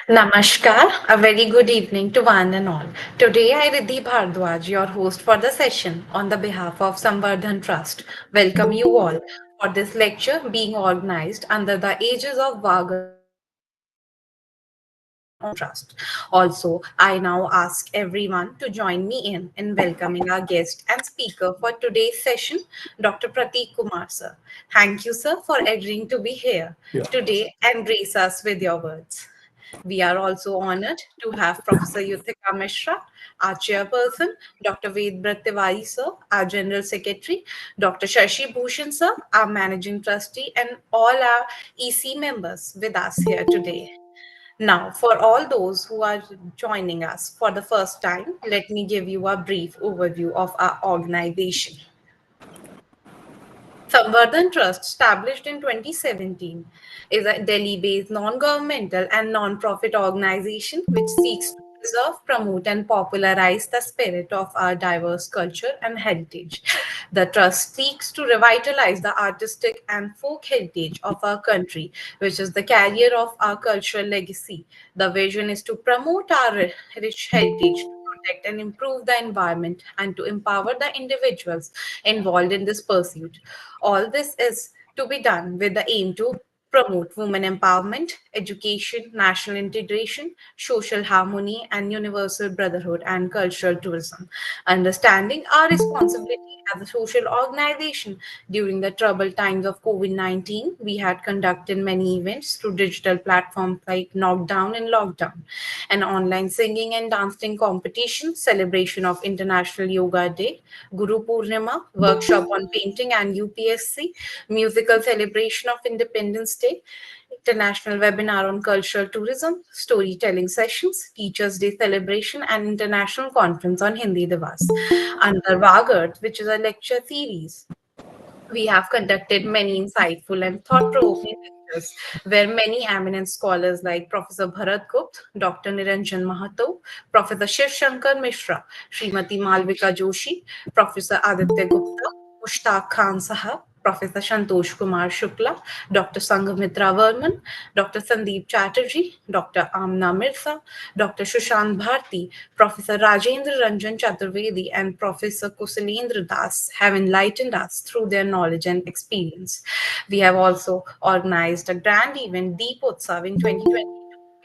Namaskar, a very good evening to one and all. Today I, Riddhi Bhardwaj, your host for the session on the behalf of Samvardhan Trust, welcome you all for this lecture being organized under the aegis of Vagar Trust. Also, I now ask everyone to join me in welcoming our guest and speaker for today's session, Dr. Prateek Kumar sir. Thank you, sir, for agreeing to be here Yeah. today and grace us with your words. We are also honored to have Professor Yuthika Mishra, our chairperson, Dr. Vedbrat Tiwari sir, our general secretary, Dr. Shashi Bhushan sir, our managing trustee, and all our EC members with us here today. Now, for all those who are joining us for the first time, let me give you a brief overview of our organization. Samvardhan Trust, established in 2017, is a Delhi-based non-governmental and non-profit organization which seeks to preserve, promote, and popularize the spirit of our diverse culture and heritage. The trust seeks to revitalize the artistic and folk heritage of our country, which is the carrier of our cultural legacy. The vision is to promote our rich heritage, protect and improve the environment, and to empower the individuals involved in this pursuit. All this is to be done with the aim to promote women empowerment, education, national integration, social harmony, and universal brotherhood and cultural tourism. Understanding our responsibility as a social organization during the troubled times of COVID-19, we had conducted many events through digital platforms like Knockdown and Lockdown, an online singing and dancing competition, celebration of International Yoga Day, Guru Purnima, workshop on painting and UPSC, musical celebration of Independence Day, international webinar on cultural tourism, storytelling sessions, Teachers' Day celebration, and international conference on Hindi Divas. Under Vagar, which is a lecture series, we have conducted many insightful and thought-provoking lectures where many eminent scholars like Professor Bharat Gupta, Dr. Niranjan Mahato, Professor Shiv Shankar Mishra, Srimati Malvika Joshi, Professor Aditya Gupta, Mushtaq Khan Sahab, Professor Santosh Kumar Shukla, Dr. Sanghamitra Verman, Dr. Sandeep Chatterjee, Dr. Amna Mirza, Dr. Sushant Bharti, Professor Rajendra Ranjan Chaturvedi, and Professor Kusalendra Das have enlightened us through their knowledge and experience. We have also organized a grand event, Deep Utsav, in 2020.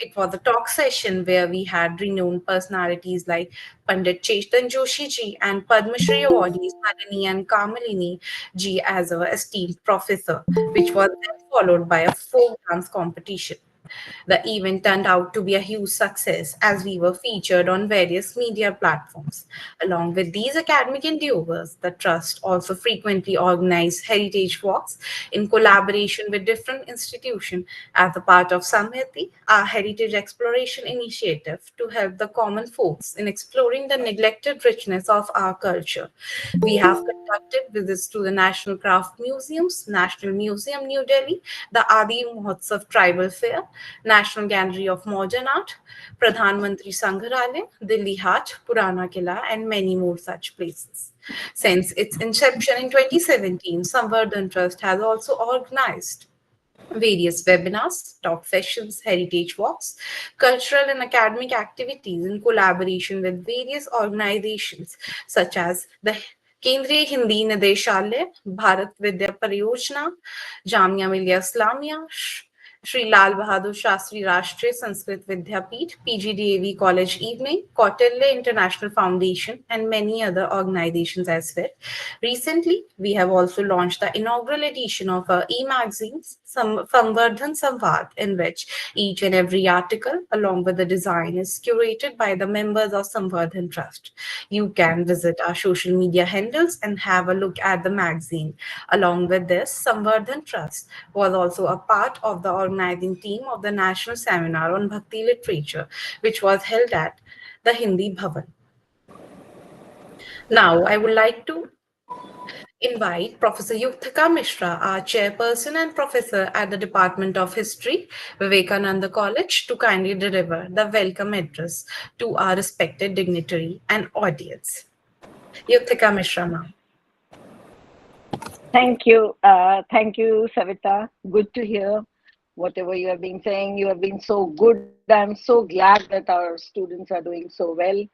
It was a talk session where we had renowned personalities like Pandit Chetan Joshi ji and Padma Shri awardees Nalini and Kamalini ji as our esteemed professor, which was then followed by a folk dance competition. The event turned out to be a huge success as we were featured on various media platforms. Along with these academic endeavors, the Trust also frequently organized heritage walks in collaboration with different institutions as a part of Samhiti, our heritage exploration initiative to help the common folks in exploring the neglected richness of our culture. We have conducted visits to the National Craft Museums, National Museum New Delhi, the Adi Mahotsav Tribal Fair, National Gallery of Modern Art, Pradhan Mantri Sangrahalaya, Delhi Hat, Purana Killa, and many more such places. Since its inception in 2017, Samvardhan Trust has also organized various webinars, talk sessions, heritage walks, cultural and academic activities in collaboration with various organizations such as the केंद्रीय हिंदी निदेशालय भारत विद्या परियोजना जामिया मिलिया इस्लामिया श्री लाल बहादुर शास्त्री राष्ट्रीय संस्कृत विद्यापीठ PGDAV College Evening, Kautilya International Foundation, and many other organizations as well. Recently, we have also launched the inaugural edition of our e-magazine, Samvardhan Samvad, in which each and every article, along with the design, is curated by the members of Samvardhan Trust. You can visit our social media handles and have a look at the magazine. Along with this, Samvardhan Trust was also a part of the organizing team of the National Seminar on Bhakti Literature, which was held at the Hindi Bhavan. Now, I would like to invite Professor Yuktika Mishra, our chairperson and professor at the Department of History, Vivekananda College, to kindly deliver the welcome address to our respected dignitary and audience. Yuktika Mishra, ma'am. Thank you. Thank you, Savita. Good to hear whatever you have been saying. You have been so good I'm so glad that our students are doing so well.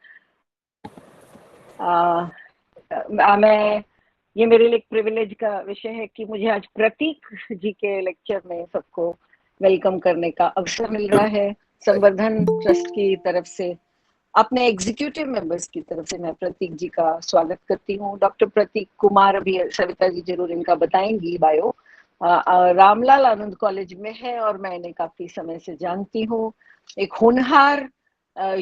मैं ये मेरे लिए एक privilege का विषय है कि मुझे आज प्रतीक जी के लेक्चर में सबको वेलकम करने का अवसर मिल रहा है। संवर्धन ट्रस्ट की तरफ से, अपने एग्जीक्यूटिव मेंबर्स की तरफ से मैं प्रतीक जी का स्वागत करती हूँ। डॉक्टर प्रतीक कुमार, अभी सविता जी जरूर इनका बताएंगी बायो, रामलाल आनंद कॉलेज में है और मैं इन्हें काफी समय से जानती हूँ। एक होनहार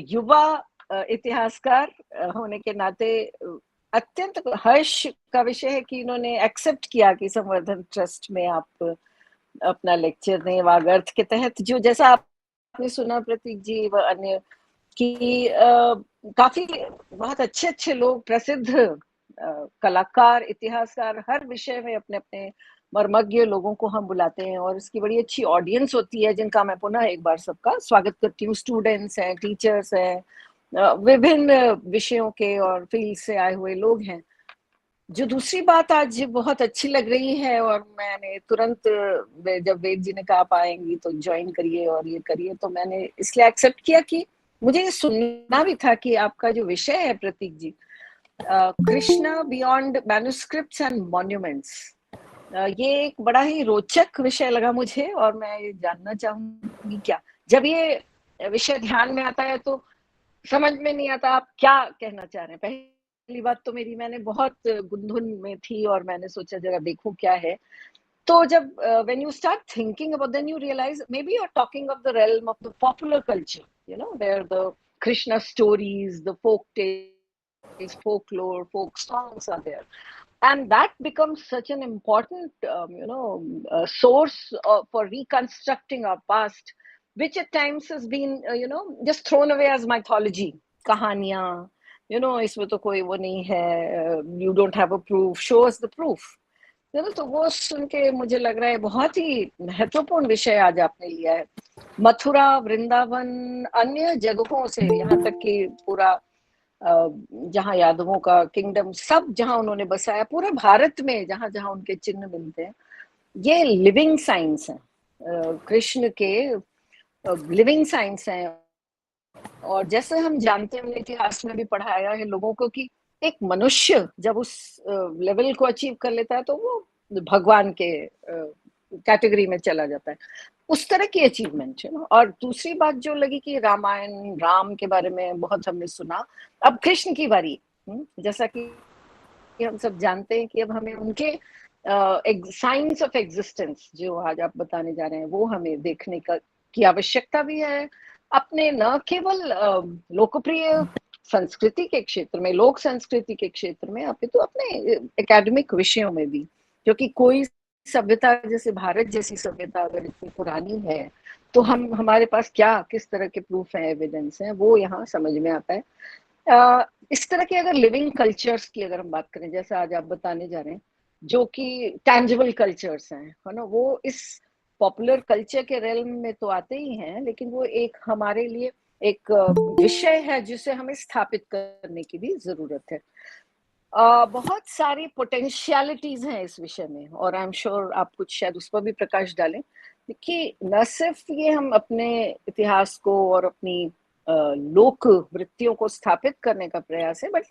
युवा इतिहासकार होने के नाते अत्यंत हर्ष का विषय है कि इन्होंने एक्सेप्ट किया कि संवर्धन ट्रस्ट में आप अपना लेक्चर दें वागर्थ के तहत। जो जैसा आपने सुना प्रतीक जी व अन्य कि काफी बहुत अच्छे अच्छे लोग, प्रसिद्ध कलाकार, इतिहासकार, हर विषय में अपने अपने मर्मज्ञ लोगों को हम बुलाते हैं और इसकी बड़ी अच्छी ऑडियंस होती है, जिनका मैं पुनः एक बार सबका स्वागत करती हूँ। स्टूडेंट्स हैं, टीचर्स हैं, विभिन्न विषयों के और फील्ड से आए हुए लोग हैं। जो दूसरी बात आज बहुत अच्छी लग रही है और मैंने तुरंत, जब वेद जी ने कहा आप आएंगी तो ज्वाइन करिए और ये करिए, तो मैंने इसलिए एक्सेप्ट किया कि मुझे ये सुनना भी था कि आपका जो विषय है Prateek ji, Krishna beyond manuscripts and monuments, ये एक बड़ा ही रोचक विषय लगा मुझे और मैं ये जानना चाहूंगी क्या, जब ये विषय ध्यान में आता है तो समझ में नहीं आता आप क्या कहना चाह रहे हैं। पहली बात तो मेरी, मैंने बहुत गुंधुन में थी और मैंने सोचा जरा देखूं क्या है। तो जब when you start thinking about, then you realize maybe you're talking of the realm of the popular culture, you know, where the Krishna stories, the folk tales, folklore, folk songs are there. And that becomes such an important, source for reconstructing our past, which at times has been, just thrown away as mythology, कहानियां, इसमें तो कोई वो नहीं है, you don't have a proof, show us the proof. तो वो सुन के मुझे लग रहा है बहुत ही महत्वपूर्ण विषय आज आपने लिया है। मथुरा, वृंदावन, अन्य जगहों से यहाँ तक कि पूरा जहाँ यादवों का किंगडम, सब जहाँ उन्होंने बसाया, पूरे भारत में जहाँ जहाँ उनके चिन्ह मिलते हैं, ये लिविंग साइंस है, कृष्ण के लिविंग साइंस है। और जैसे हम जानते हैं, हमने इतिहास में भी पढ़ाया है लोगों को कि एक मनुष्य जब उस लेवल को अचीव कर लेता है तो वो भगवान के कैटेगरी में चला जाता है, उस तरह की अचीवमेंट है ना। और दूसरी बात जो लगी कि रामायण, राम के बारे में बहुत हमने सुना, अब कृष्ण की बारी, जैसा कि हम सब जानते हैं कि अब हमें उनके साइंस ऑफ एग्जिस्टेंस जो आज आप बताने जा रहे हैं वो हमें देखने की आवश्यकता भी है, अपने न केवल लोकप्रिय संस्कृति के क्षेत्र में, लोक संस्कृति के क्षेत्र में, अपितु अपने एकेडमिक विषयों में भी, क्योंकि कोई सभ्यता जैसे भारत जैसी सभ्यता अगर इतनी पुरानी है तो हमारे पास क्या, किस तरह के प्रूफ है, एविडेंस है, वो यहाँ समझ में आता है। इस तरह के अगर लिविंग कल्चर्स की अगर हम बात करें, जैसा आज आप बताने जा रहे हैं, जो कि टैंजिबल कल्चर्स हैं, है ना, वो इस पॉपुलर कल्चर के रेल्म में तो आते ही हैं, लेकिन वो एक हमारे लिए एक विषय है जिसे हमें स्थापित करने की भी जरूरत है। बहुत सारी पोटेंशियलिटीज हैं इस विषय में और आई एम श्योर आप कुछ शायद उस पर भी प्रकाश डालें कि न सिर्फ ये हम अपने इतिहास को और अपनी लोक वृत्तियों को स्थापित करने का प्रयास है, बट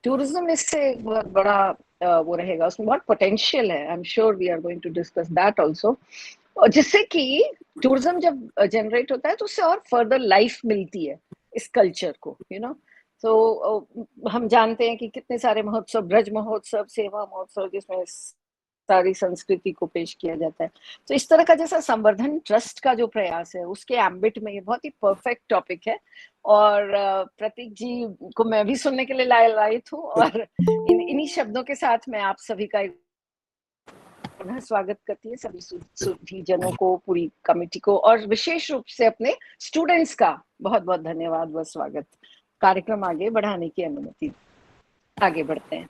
टूरिज्म इससे बहुत बड़ा वो रहेगा, उसमें बहुत पोटेंशियल है। I am sure we are going to discuss that also. और जिससे कि टूरिज्म जब जनरेट होता है तो उससे और फर्दर लाइफ मिलती है इस कल्चर को, तो हम जानते हैं कि कितने सारे महोत्सव, ब्रज महोत्सव, सेवा महोत्सव, जिसमें सारी संस्कृति को पेश किया जाता है। तो इस तरह का जैसा संवर्धन ट्रस्ट का जो प्रयास है, उसके एम्बिट में ये बहुत ही परफेक्ट टॉपिक है। और प्रतीक जी को मैं भी सुनने के लिए लायक हूँ और इन्हीं शब्दों के साथ मैं आप सभी का पुनः स्वागत करती है, सभी सुधीजनों को, पूरी कमेटी को, और विशेष रूप से अपने स्टूडेंट्स का बहुत बहुत धन्यवाद व स्वागत। कार्यक्रम आगे बढ़ाने की अनुमति। आगे बढ़ते हैं।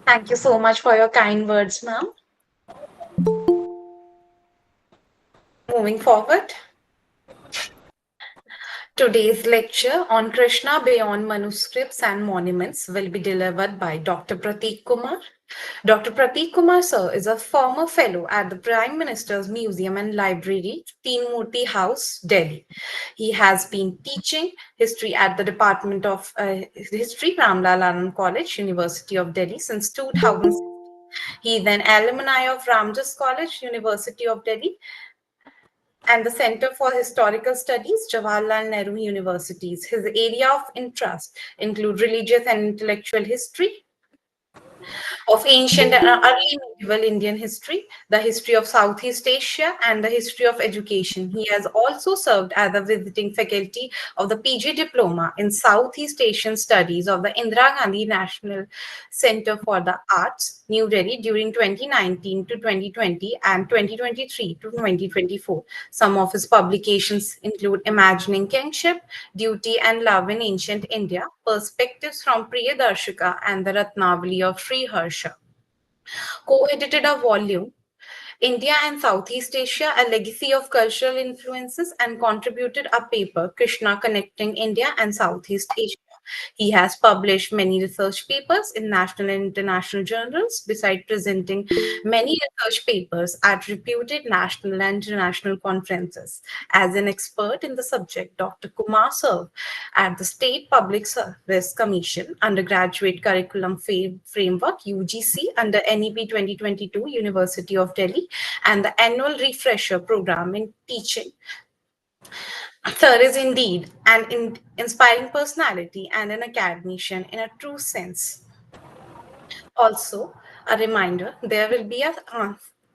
Thank you so much for your kind words, ma'am. Moving forward, today's lecture on Krishna Beyond Manuscripts and Monuments will be delivered by Dr. Prateek Kumar. Dr. Prateek Kumar Sir is a former fellow at the Prime Minister's Museum and Library, Teen Murti House, Delhi. He has been teaching history at the Department of History, Ramlal Anand College, University of Delhi since 2000. He is an alumni of Ramjas College, University of Delhi, and the Center for Historical Studies, Jawaharlal Nehru Universities. His area of interest include religious and intellectual history, of ancient and early medieval Indian history, the history of Southeast Asia, and the history of education. He has also served as a visiting faculty of the PG Diploma in Southeast Asian Studies of the Indira Gandhi National Center for the Arts, New Delhi, during 2019 to 2020 and 2023 to 2024. Some of his publications include Imagining Kingship, Duty and Love in Ancient India, Perspectives from Priyadarshika, and the Ratnavali of Sri Harsha. Co-edited a volume, India and Southeast Asia, a legacy of cultural influences, and contributed a paper, Krishna Connecting India and Southeast Asia. He has published many research papers in national and international journals, besides presenting many research papers at reputed national and international conferences. As an expert in the subject, Dr. Kumar served at the State Public Service Commission Undergraduate Curriculum Framework (UGC) under NEP 2022, University of Delhi, and the Annual Refresher Program in Teaching. Sir is indeed an inspiring personality and an academician in a true sense. Also, a reminder, there will be a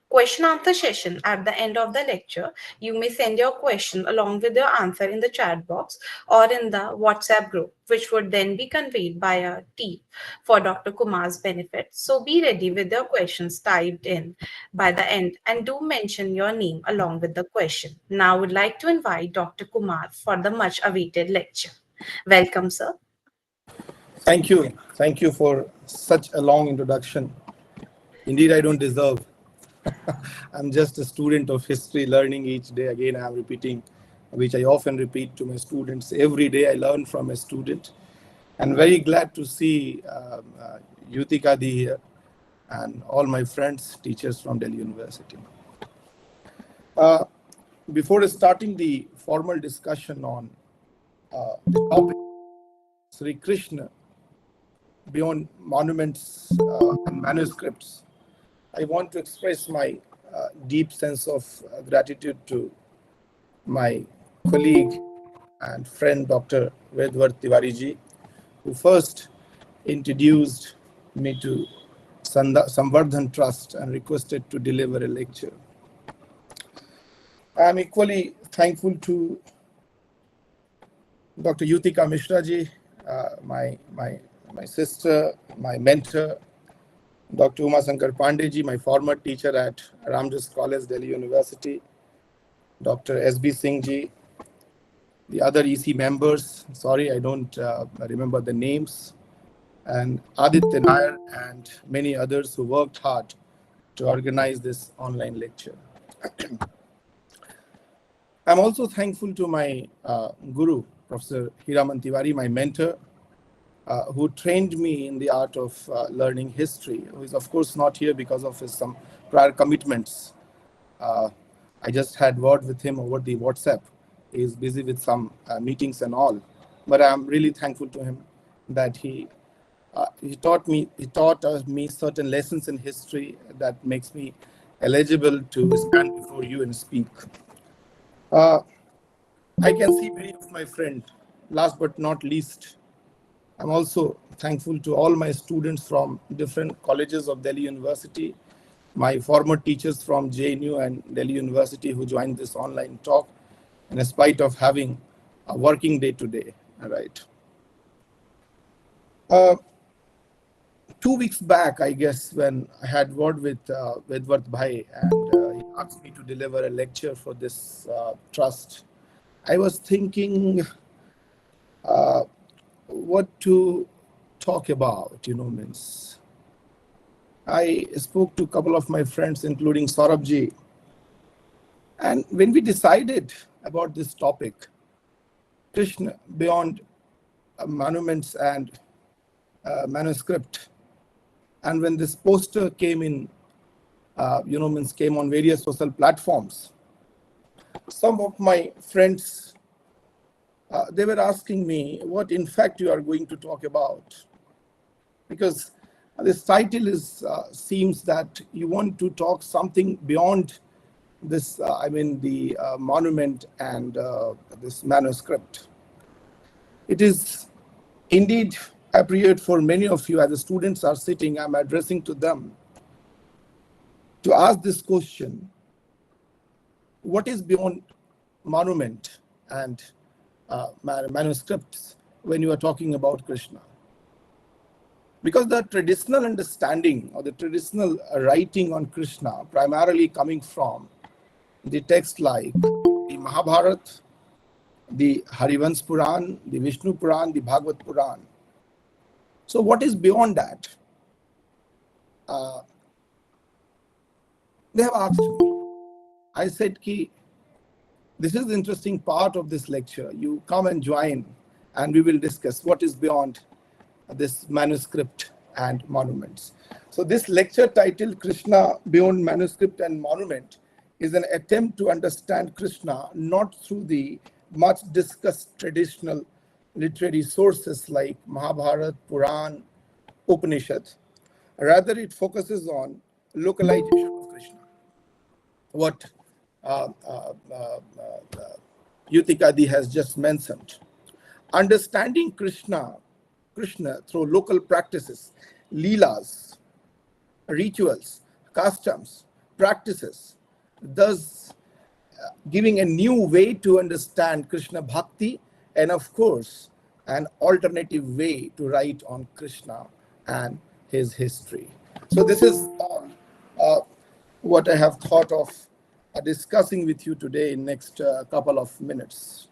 question answer session at the end of the lecture. You may send your question along with your answer in the chat box or in the WhatsApp group, which would then be conveyed by a team for Dr. Kumar's benefit. So be ready with your questions typed in by the end and do mention your name along with the question. Now I would like to invite Dr. Kumar for the much awaited lecture. Welcome, sir. Thank you. Thank you for such a long introduction. Indeed, I don't deserve. I'm just a student of history, learning each day. Again, I'm repeating, which I often repeat to my students. Every day I learn from a student. And very glad to see Yutika Di here and all my friends, teachers from Delhi University. Before starting the formal discussion on the topic, Sri Krishna, beyond monuments and manuscripts, I want to express my deep sense of gratitude to my colleague and friend, Dr. Vedvart Tiwari ji, who first introduced me to Samvardhan Trust and requested to deliver a lecture. I am equally thankful to Dr. Yutika Mishra ji, my sister, my mentor, Dr. Uma Shankar Pandey ji, my former teacher at Ramjas College, Delhi University, Dr. S.B. Singh ji, the other EC members, sorry, I don't remember the names, and Aditya Nair and many others who worked hard to organize this online lecture. I'm also thankful to my guru, Professor Hiraman Tiwari, my mentor, who trained me in the art of learning history, who is of course not here because of his some prior commitments. I just had word with him over the WhatsApp. He is busy with some meetings and all, but I'm really thankful to him that he taught me certain lessons in history that makes me eligible to stand before you and speak. I can see many of my friends. Last but not least, I'm also thankful to all my students from different colleges of Delhi University, my former teachers from JNU and Delhi University who joined this online talk, in spite of having a working day today. All right. 2 weeks back, I guess, when I had word with Vedvart Bhai and he asked me to deliver a lecture for this trust, I was thinking what to talk about, means. I spoke to a couple of my friends, including Saurabh ji. And when we decided about this topic, Krishna, beyond monuments and manuscript, And when this poster came in, came on various social platforms, some of my friends, they were asking me what in fact you are going to talk about. Because this title seems that you want to talk something beyond this, the monument and this manuscript. It is indeed appropriate for many of you, as the students are sitting, I'm addressing to them, to ask this question: what is beyond monument and manuscripts when you are talking about Krishna? Because the traditional understanding or the traditional writing on Krishna primarily coming from the text like the Mahabharata, the Harivansh Puran, the Vishnu Puran, the Bhagavad Puran. So what is beyond that? They have asked me. I said, this is the interesting part of this lecture. You come and join and we will discuss what is beyond this manuscript and monuments. So this lecture titled Krishna Beyond Manuscript and Monument is an attempt to understand Krishna not through the much discussed traditional literary sources like Mahabharata, Puran, Upanishad. Rather, it focuses on localization of Krishna. What Yutikadi has just mentioned. Understanding Krishna through local practices, leelas, rituals, customs, practices, thus giving a new way to understand Krishna Bhakti, and of course, an alternative way to write on Krishna and his history. So this is what I have thought of discussing with you today in next couple of minutes.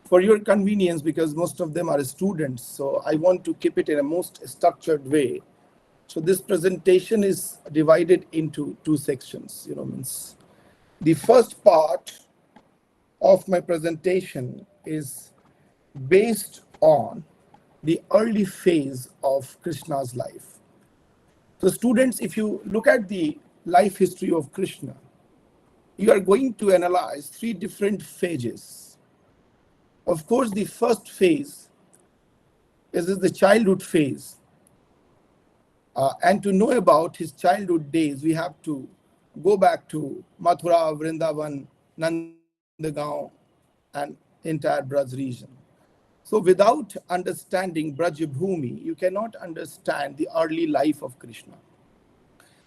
For your convenience, because most of them are students, so I want to keep it in a most structured way. So this presentation is divided into two sections. The first part of my presentation is based on the early phase of Krishna's life. So students, if you look at the life history of Krishna, you are going to analyze three different phases. Of course, the first phase is the childhood phase. And to know about his childhood days, we have to go back to Mathura, Vrindavan, Nandagaon, and entire Braj region. So without understanding Braj Bhumi, you cannot understand the early life of Krishna.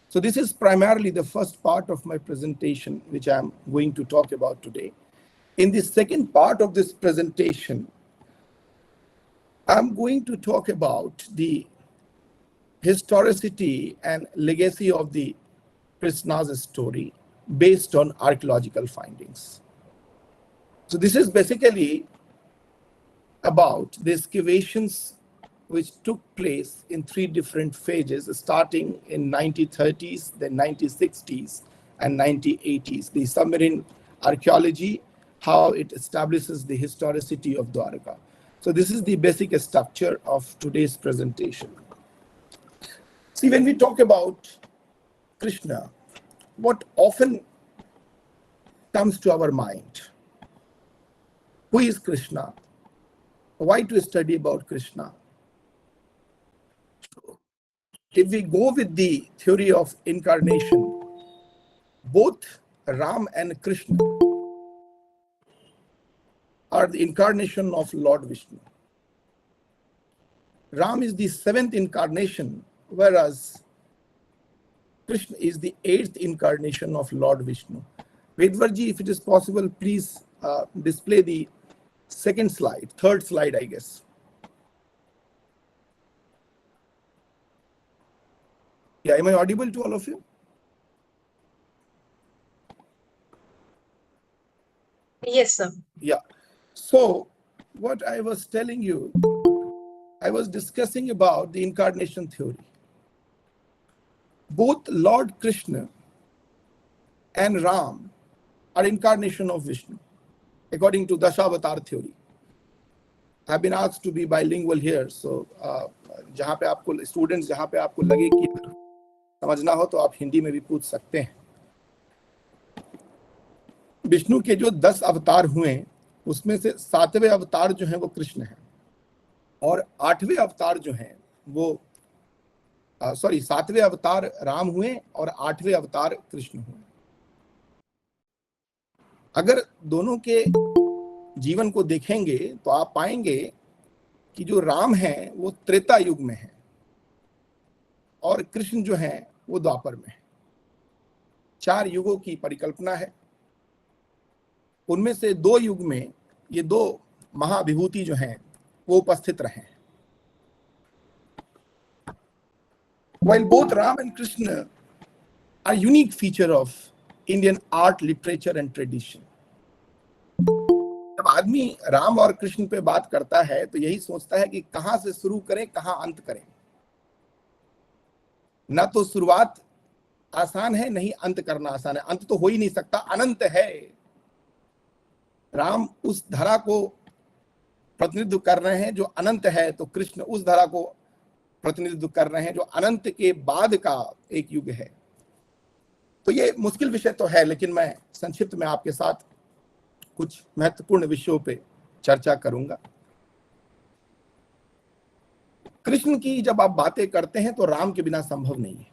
So this is primarily the first part of my presentation, which I'm going to talk about today. In the second part of this presentation, I'm going to talk about the historicity and legacy of the Krishna's story based on archaeological findings. So this is basically about the excavations which took place in three different phases, starting in 1930s, then 1960s, and 1980s. The submarine archaeology, how it establishes the historicity of Dwarka. So this is the basic structure of today's presentation. See, when we talk about Krishna, what often comes to our mind? Who is Krishna? Why to study about Krishna? If we go with the theory of incarnation, both Ram and Krishna are the incarnation of Lord Vishnu. Ram is the 7th incarnation, whereas Krishna is the 8th incarnation of Lord Vishnu. Vedvarji, if it is possible, please display the third slide, I guess. Yeah, am I audible to all of you? Yes, sir. Yeah. So what I was telling you, I was discussing about the incarnation theory. Both Lord Krishna and Ram are incarnation of Vishnu, according to Dashavatar theory. I've been asked to be bilingual here, so जहाँ पे आपको students जहाँ पे आपको लगे कि समझना हो तो आप हिंदी में भी पूछ सकते हैं। विष्णु के जो 10 अवतार हुए उसमें से 7वें अवतार जो हैं वो कृष्ण हैं, और 8वें अवतार जो हैं वो 7वें अवतार राम हुए और 8वें अवतार कृष्ण हुए। अगर दोनों के जीवन को देखेंगे तो आप पाएंगे कि जो राम है वो त्रेता युग में है और कृष्ण जो है वो द्वापर में है। 4 युगों की परिकल्पना है। उनमें से 2 युग में ये 2 महाविभूति जो हैं वो उपस्थित रहे। While both Ram and Krishna are unique feature of Indian art, literature and tradition. जब आदमी राम और कृष्ण पे बात करता है तो यही सोचता है कि कहां से शुरू करें, कहां अंत करें। ना तो शुरुआत आसान है, नहीं अंत करना आसान है। अंत तो हो ही नहीं सकता, अनंत है। राम उस धरा को प्रतिनिधित्व कर रहे हैं जो अनंत है, तो कृष्ण उस धरा को प्रतिनिधित्व कर रहे हैं जो अनंत के बाद का एक युग है। तो ये मुश्किल विषय तो है, लेकिन मैं संक्षिप्त में आपके साथ कुछ महत्वपूर्ण विषयों पे चर्चा करूंगा। कृष्ण की जब आप बातें करते हैं तो राम के बिना संभव नहीं है।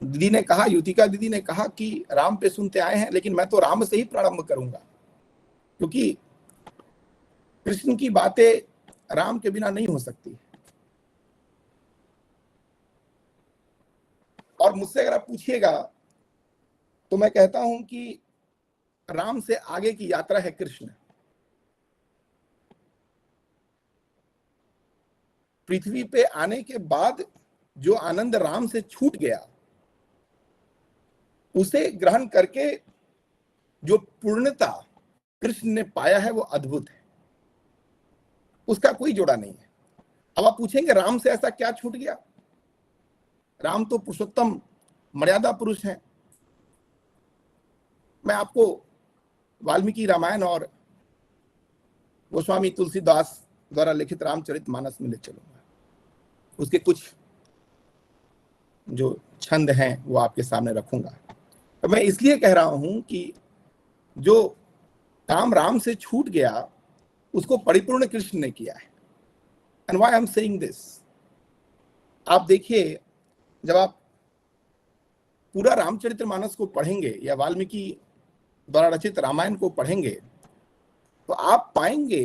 दीदी ने कहा, युतिका दीदी ने कहा कि राम पे सुनते आए हैं, लेकिन मैं तो राम से ही प्रारंभ करूंगा, क्योंकि कृष्ण की बातें राम के बिना नहीं हो सकती। और मुझसे अगर आप पूछिएगा तो मैं कहता हूं कि राम से आगे की यात्रा है कृष्ण। पृथ्वी पे आने के बाद जो आनंद राम से छूट गया, उसे ग्रहण करके जो पूर्णता कृष्ण ने पाया है वो अद्भुत है, उसका कोई जोड़ा नहीं है। अब आप पूछेंगे राम से ऐसा क्या छूट गया? राम तो पुरुषोत्तम मर्यादा पुरुष हैं। मैं आपको वाल्मीकि रामायण और गोस्वामी तुलसीदास द्वारा लिखित रामचरितमानस में ले चलूंगा। उसके कुछ जो छंद हैं वो आपके सामने रखूंगा। तो मैं इसलिए कह रहा हूं कि जो काम राम से छूट गया उसको परिपूर्ण कृष्ण ने किया है। And why I am saying this, आप देखिए, जब आप पूरा रामचरितमानस को पढ़ेंगे या वाल्मीकि द्वारा रचित रामायण को पढ़ेंगे तो आप पाएंगे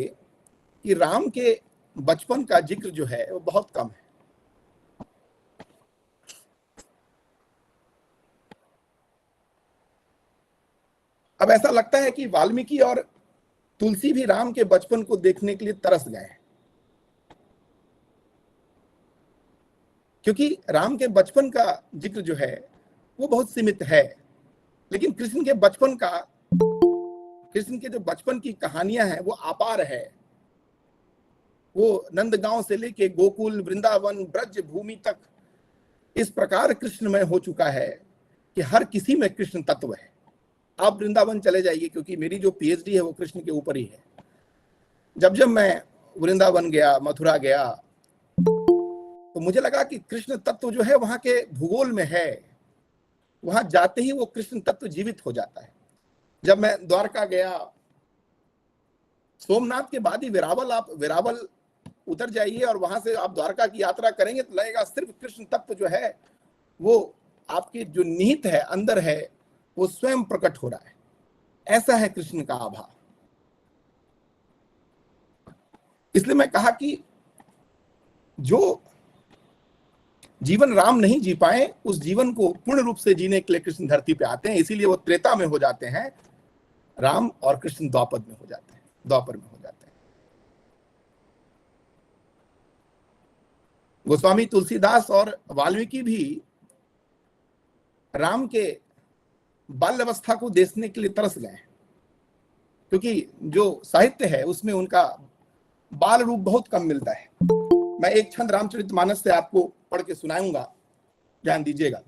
कि राम के बचपन का जिक्र जो है वो बहुत कम है। अब ऐसा लगता है कि वाल्मीकि और तुलसी भी राम के बचपन को देखने के लिए तरस गए हैं, क्योंकि राम के बचपन का जिक्र जो है वो बहुत सीमित है। लेकिन कृष्ण के जो बचपन की कहानियां हैं वो अपार है। वो नंदगांव से लेके गोकुल, वृंदावन, ब्रज भूमि तक इस प्रकार कृष्णमय हो चुका है कि हर किसी में कृष्ण तत्व है। आप वृंदावन चले जाइए, क्योंकि मेरी जो पीएचडी है वो कृष्ण के ऊपर ही है। जब मैं वृंदावन गया, मथुरा गया, तो मुझे लगा कि कृष्ण तत्व जो है वहां के भूगोल में है। वहां जाते ही वो कृष्ण तत्व जीवित हो जाता है। जब मैं द्वारका गया, सोमनाथ के बाद ही वेरावल उतर जाइए और वहां से आप द्वारका की यात्रा करेंगे तो लगेगा सिर्फ कृष्ण तत्व जो है वो आपके जो निहित है, अंदर है, वो स्वयं प्रकट हो रहा है। ऐसा है कृष्ण का आभा। इसलिए मैं कहा कि जो जीवन राम नहीं जी पाए, उस जीवन को पूर्ण रूप से जीने के लिए कृष्ण धरती पे आते हैं। इसीलिए वो त्रेता में हो जाते हैं राम, और कृष्ण द्वापर में हो जाते हैं। गोस्वामी तुलसीदास और वाल्मीकि भी राम के बाल्यावस्था को देखने के लिए तरस गए, क्योंकि जो साहित्य है उसमें उनका बाल रूप बहुत कम मिलता है। मैं एक छंद रामचरितमानस से आपको पढ़ के सुनाऊंगा, ध्यान दीजिएगा।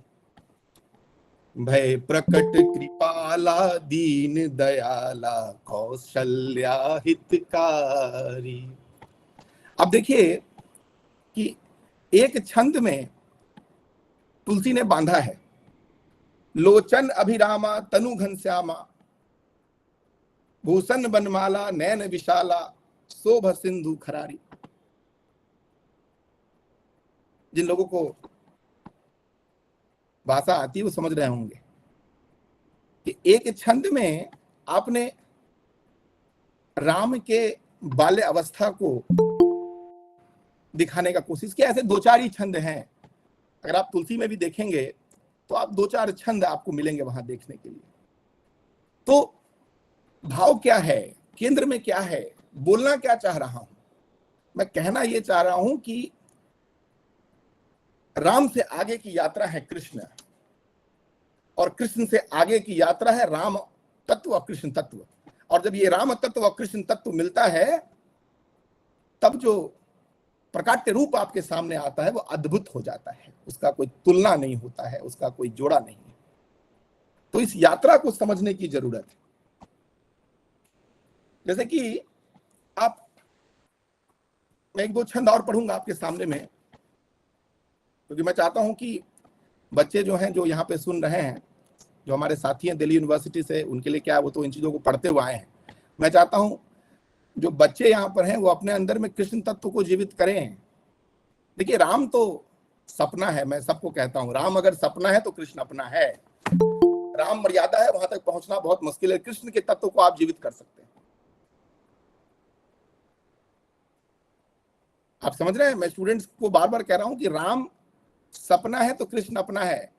भय प्रकट कृपाला दीन दयाला कौशल्या हितकारी। अब देखिए कि एक छंद में तुलसी ने बांधा है, लोचन अभिरामा तनु घनश्यामा, भूषण बनमाला नैन विशाला, शोभ सिंधु खरारी। जिन लोगों को भाषा आती है वो समझ रहे होंगे कि एक छंद में आपने राम के बाल्य अवस्था को दिखाने का कोशिश किया। ऐसे दो चार ही छंद हैं, अगर आप तुलसी में भी देखेंगे तो आप दो चार छंद आपको मिलेंगे वहां देखने के लिए। तो भाव क्या है, केंद्र में क्या है, बोलना क्या चाह रहा हूं? मैं कहना यह चाह रहा हूं कि राम से आगे की यात्रा है कृष्ण, और कृष्ण से आगे की यात्रा है राम तत्व और कृष्ण तत्व। और जब ये राम तत्व और कृष्ण तत्व मिलता है तब जो प्रकाट्य रूप आपके सामने आता है वो अद्भुत हो जाता है, उसका कोई तुलना नहीं होता है, उसका कोई जोड़ा नहीं है। तो इस यात्रा को समझने की जरूरत है। जैसे कि आप, मैं एक दो छंद और पढ़ूंगा आपके सामने में, क्योंकि मैं चाहता हूं कि बच्चे जो हैं, जो यहाँ पे सुन रहे हैं, जो हमारे साथी हैं दिल्ली यूनिवर्सिटी से, उनके लिए क्या है, वो तो इन चीजों को पढ़ते हुए आए हैं। मैं चाहता हूं जो बच्चे यहाँ पर हैं वो अपने अंदर में कृष्ण तत्व को जीवित करें। देखिए राम तो सपना है, मैं सबको कहता हूं राम अगर सपना है तो कृष्ण अपना है। राम मर्यादा है, वहां तक पहुंचना बहुत मुश्किल है। कृष्ण के तत्व को आप जीवित कर सकते हैं। आप समझ रहे हैं? मैं स्टूडेंट्स को बार बार कह रहा हूं कि राम सपना है तो कृष्ण अपना है।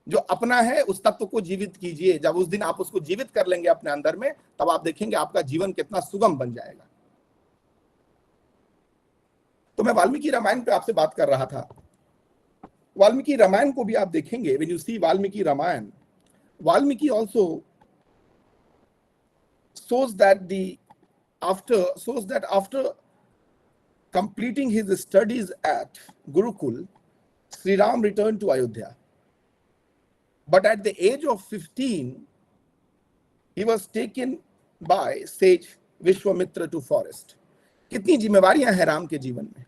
जो अपना है उस तत्व को जीवित कीजिए। जब उस दिन आप उसको जीवित कर लेंगे अपने अंदर में, तब आप देखेंगे आपका जीवन कितना सुगम बन जाएगा। तो मैं वाल्मीकि रामायण पे आपसे बात कर रहा था। वाल्मीकि रामायण को भी आप देखेंगे, when you see Valmiki Ramayana, Valmiki also shows that after completing his studies at Gurukul, Sri Ram returned to Ayodhya. But at the age of 15, he was taken by sage Vishwamitra to forest. कितनी जिम्मेवारियां हैं राम के जीवन में,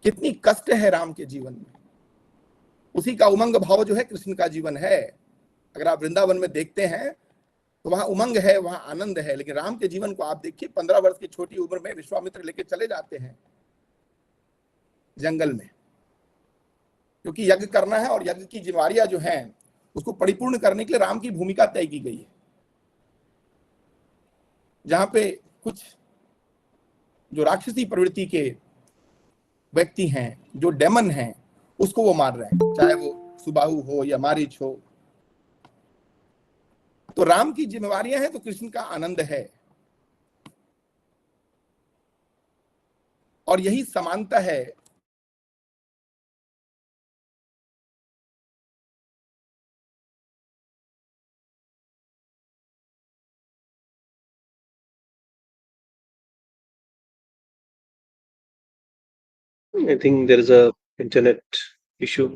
कितनी कष्ट है राम के जीवन में। उसी का उमंग भाव जो है कृष्ण का जीवन है। अगर आप वृंदावन में देखते हैं तो वहां उमंग है, वहां आनंद है। लेकिन राम के जीवन को आप देखिए, 15 वर्ष की छोटी उम्र में विश्वामित्र लेके चले जाते हैं जंगल में, क्योंकि यज्ञ करना है और यज्ञ की जिम्मेवारियां जो हैं उसको परिपूर्ण करने के लिए राम की भूमिका तय की गई है। जहां पे कुछ जो राक्षसी प्रवृत्ति के व्यक्ति हैं, जो डेमन हैं, उसको वो मार रहे हैं, चाहे वो सुबाहु हो या मारीच हो। तो राम की जिम्मेवारियां हैं तो कृष्ण का आनंद है। और यही समानता है I think there is a internet issue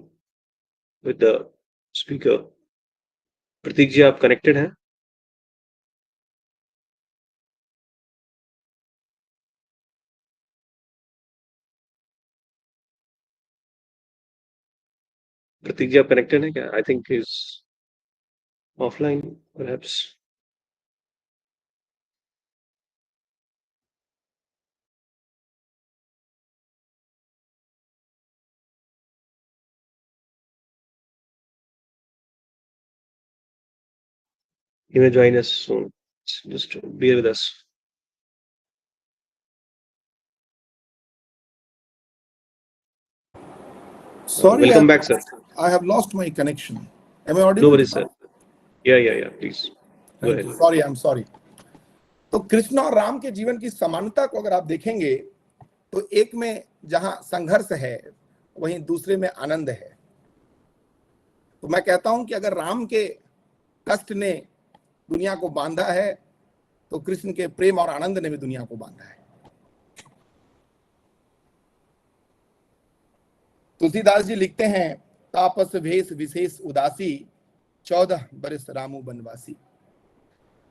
with the speaker. प्रतीक जी आप कनेक्टेड हैं? प्रतीक जी आप कनेक्टेड हैं क्या? I think he's offline perhaps. He may join us soon. Just bear with us. Sorry, Welcome back, sir. I have lost my connection. Am I audible? No worries, sir. Yeah. Please. Go ahead. Sorry, I'm sorry. तो कृष्ण और राम के जीवन की समानता को अगर आप देखेंगे तो एक में जहां संघर्ष है वहीं दूसरे में आनंद है। तो मैं कहता हूं कि अगर राम के कष्ट ने दुनिया को बांधा है तो कृष्ण के प्रेम और आनंद ने भी दुनिया को बांधा है। तुलसीदास जी लिखते हैं, तापस भेष विशेष उदासी, 14 बरस रामू बनवासी।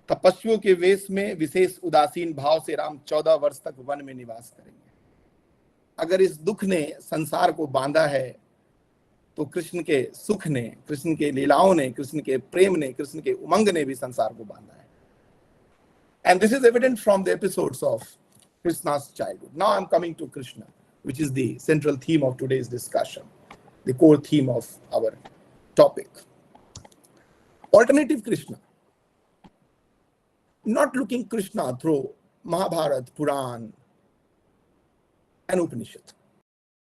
तपस्वियों के वेश में विशेष उदासीन भाव से राम 14 वर्ष तक वन में निवास करेंगे। अगर इस दुख ने संसार को बांधा है तो कृष्ण के सुख ने, कृष्ण के लीलाओं ने, कृष्ण के प्रेम ने, कृष्ण के उमंग ने भी संसार को बांधा है। And this is evident from the episodes of Krishna's childhood. Now I'm coming to Krishna, which is the central theme of today's discussion, the core theme of our topic. Alternative Krishna. Not looking Krishna through Mahabharata, Puran, and Upanishad.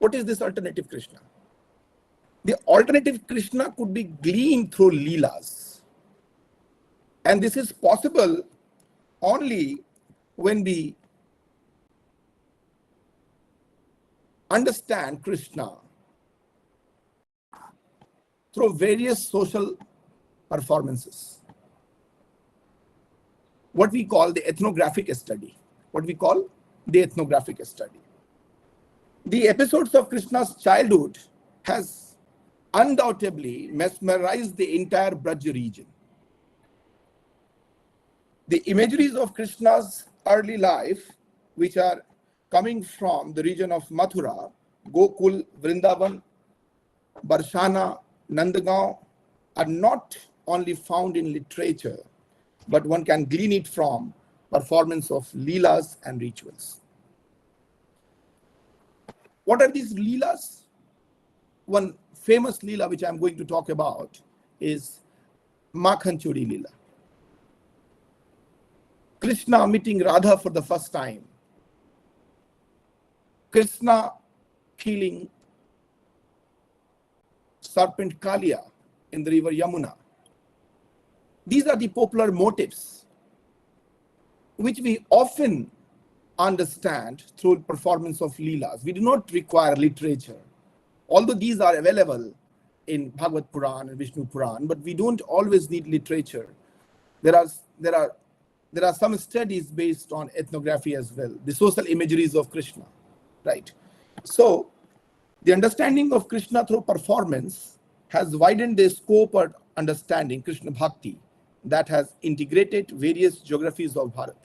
What is this alternative Krishna? The alternative Krishna could be gleaned through Leelas. And this is possible only when we understand Krishna through various social performances. What we call the ethnographic study. What we call the ethnographic study. The episodes of Krishna's childhood has undoubtedly mesmerized the entire Braj region. The imageries of Krishna's early life, which are coming from the region of Mathura, Gokul, Vrindavan, Barshana, Nandagaon, are not only found in literature, but one can glean it from performance of Leelas and rituals. What are these Leelas? One famous Leela which I'm going to talk about is Makhan Chori Leela. Krishna meeting Radha for the first time. Krishna killing serpent Kalia in the river Yamuna. These are the popular motifs which we often understand through performance of Leelas. We do not require literature. Although these are available in Bhagavad Puran and Vishnu Puran, but we don't always need literature. There are some studies based on ethnography as well, the social imageries of Krishna, right? So the understanding of Krishna through performance has widened the scope of understanding Krishna Bhakti that has integrated various geographies of Bharat.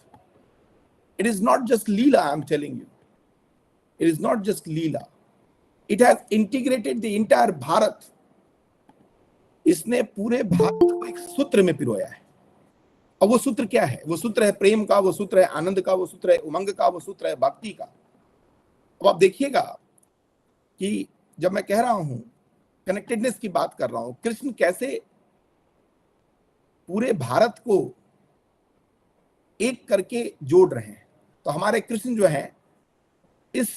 It is not just Leela, I'm telling you. It is not just Leela. It has integrated the entire Bharat. इसने पूरे भारत को एक सूत्र में पिरोया है। अब वो सूत्र क्या है? वो सूत्र है प्रेम का, वो सूत्र है आनंद का, वो सूत्र है उमंग का, वो सूत्र है भक्ति का। अब आप देखिएगा कि जब मैं कह रहा हूं कनेक्टेडनेस की बात कर रहा हूं, कृष्ण कैसे पूरे भारत को एक करके जोड़ रहे हैं। तो हमारे कृष्ण जो है इस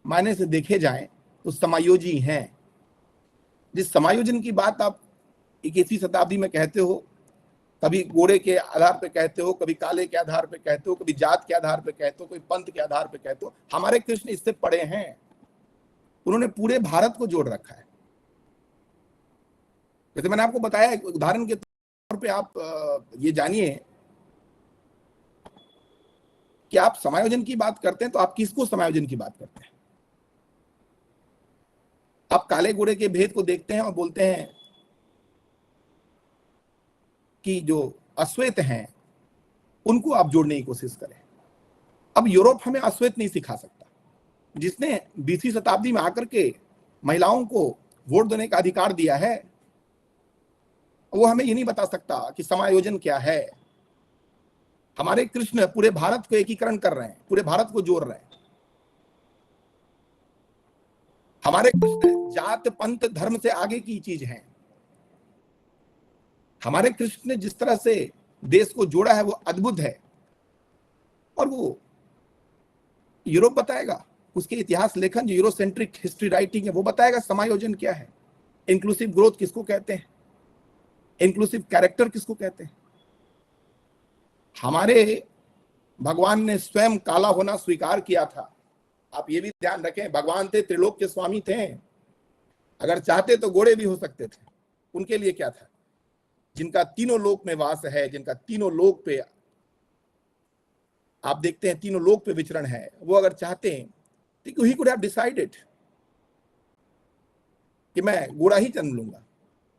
मायने से देखे जाएं तो समायोजी हैं। जिस समायोजन की बात आप 21वीं शताब्दी में कहते हो, कभी गोरे के आधार पे कहते हो, कभी काले के आधार पे कहते हो, कभी जात के आधार पे कहते हो, कोई पंथ के आधार पे कहते हो, हमारे कृष्ण इससे पड़े हैं। उन्होंने पूरे भारत को जोड़ रखा है। जैसे मैंने आपको बताया, उदाहरण के तौर पे आप ये जानिए कि आप समायोजन की बात करते हैं तो आप किसको समायोजन की बात करते हैं? आप काले गोरे के भेद को देखते हैं और बोलते हैं कि जो अश्वेत हैं उनको आप जोड़ने की कोशिश करें। अब यूरोप हमें अश्वेत नहीं सिखा सकता। जिसने 20वीं शताब्दी में आकर के महिलाओं को वोट देने का अधिकार दिया है, वो हमें ये नहीं बता सकता कि समायोजन क्या है। हमारे कृष्ण पूरे भारत को एकीकरण कर रहे हैं, पूरे भारत को जोड़ रहे हैं। हमारे कृष्ण जात पंथ धर्म से आगे की चीज है। हमारे कृष्ण ने जिस तरह से देश को जोड़ा है वो अद्भुत है। और वो यूरोप बताएगा, उसके इतिहास लेखन जो यूरोसेंट्रिक हिस्ट्री राइटिंग है वो बताएगा समायोजन क्या है, इंक्लूसिव ग्रोथ किसको कहते हैं, इंक्लूसिव कैरेक्टर किसको कहते हैं। हमारे भगवान ने स्वयं काला होना स्वीकार किया था। आप ये भी ध्यान रखें, भगवान थे, त्रिलोक के स्वामी थे। अगर चाहते तो गोरे भी हो सकते थे। उनके लिए क्या था? जिनका तीनों लोक में वास है, जिनका तीनों लोक पे आप देखते हैं तीनों लोक पे विचरण है, वो अगर चाहते हैं तो ही कुड हैव डिसाइडेड कि मैं गोरा ही जन्म लूंगा।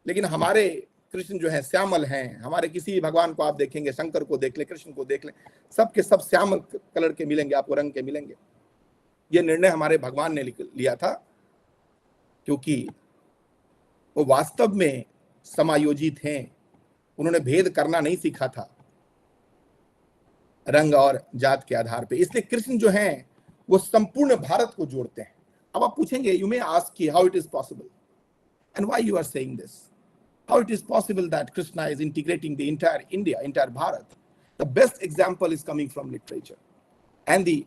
लेकिन हमारे कृष्ण जो है श्यामल हैं, हमारे किसी भी भगवान को आप देखेंगे, शंकर को देख ले, कृष्ण को देख ले, सब के सब श्यामल कलर के मिलेंगे, आपको रंग के मिलेंगे। ये निर्णय हमारे भगवान ने लिया था, क्योंकि वो वास्तव में समायोजित हैं। उन्होंने भेद करना नहीं सीखा था रंग और जात के आधार पे। इसलिए कृष्ण जो हैं वो संपूर्ण भारत को जोड़ते हैं। अब आप पूछेंगे, यू मे आस्क कि how it is possible and why you are saying this, how it is possible that Krishna is integrating the entire India, entire Bharat. The best example is coming from literature and the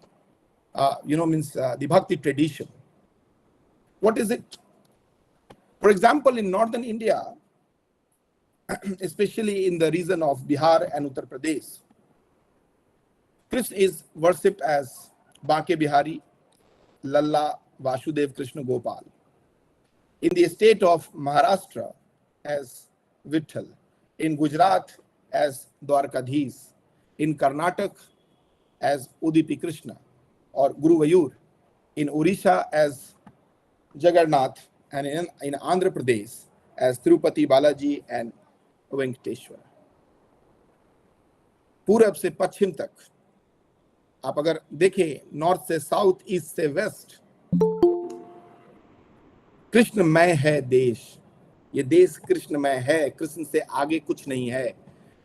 the bhakti tradition. What is it? For example, in northern India, especially in the region of Bihar and Uttar Pradesh, Krishna is worshipped as Banke Bihari, Lalla, Vasudev, Krishna, Gopal. In the state of Maharashtra as Vitthal, in Gujarat as Dwarkadhish, in Karnataka as Udupi Krishna or Guruvayur, in Odisha as Jagannath, and in Andhra Pradesh as Tirupati Balaji and Venkateshwara. पूरब से पश्चिम तक आप अगर देखें, north से south, east से waste, कृष्णमय है देश। ये देश कृष्णमय है, कृष्ण से आगे कुछ नहीं है।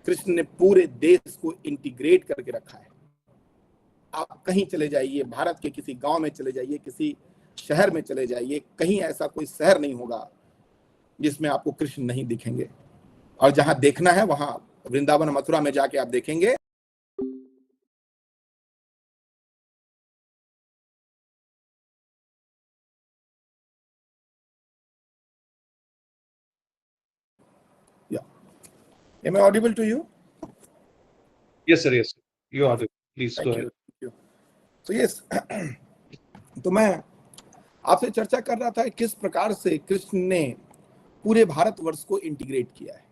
कृष्ण ने पूरे देश को इंटीग्रेट करके रखा है। आप कहीं चले जाइए, भारत के किसी गांव में चले जाइए, किसी शहर में चले जाइए, कहीं ऐसा कोई शहर नहीं होगा जिसमें आपको कृष्ण नहीं दिखेंगे। और जहां देखना है वहां वृंदावन, मथुरा में जाके आप देखेंगे Am I audible to you? Yes, sir. Yes, sir. You are audible. Please go Thank ahead. you. So yes, तो मैं आपसे चर्चा कर रहा था किस प्रकार से कृष्ण ने पूरे भारतवर्ष को इंटीग्रेट किया है।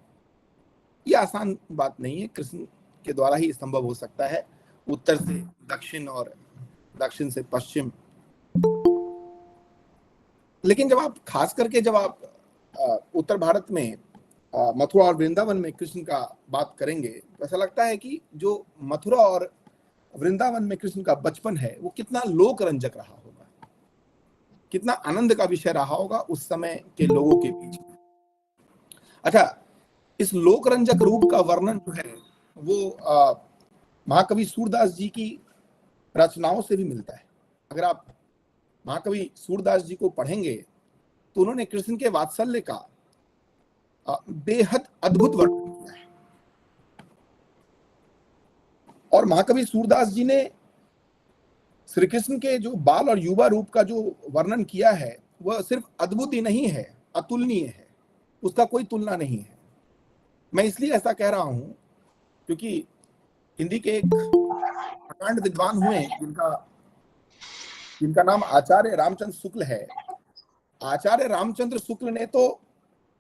ये आसान बात नहीं है, कृष्ण के द्वारा ही संभव हो सकता है, उत्तर से दक्षिण और दक्षिण से पश्चिम। लेकिन जब आप खास करके जब आप उत्तर भारत में मथुरा और वृंदावन में कृष्ण का बात करेंगे तो ऐसा लगता है कि जो मथुरा और वृंदावन में कृष्ण का बचपन है वो कितना लोक रंजक रहा होगा, कितना आनंद का विषय रहा होगा उस समय के लोगों के बीच में। अच्छा, इस लोक रंजक रूप का वर्णन जो है वो महाकवि सूरदास जी की रचनाओं से भी मिलता है। अगर आप महाकवि सूरदास जी को पढ़ेंगे तो उन्होंने कृष्ण के वात्सल्य का बेहद अद्भुत वर्णन किया है। और महाकवि सूरदास जी ने श्री कृष्ण के जो बाल और युवा रूप का जो वर्णन किया है वह सिर्फ अद्भुत ही नहीं है, अतुलनीय है, उसका कोई तुलना नहीं है। मैं इसलिए ऐसा कह रहा हूं क्योंकि हिंदी के एक प्रकांड विद्वान हुए जिनका नाम आचार्य रामचंद्र शुक्ल है। आचार्य रामचंद्र शुक्ल ने तो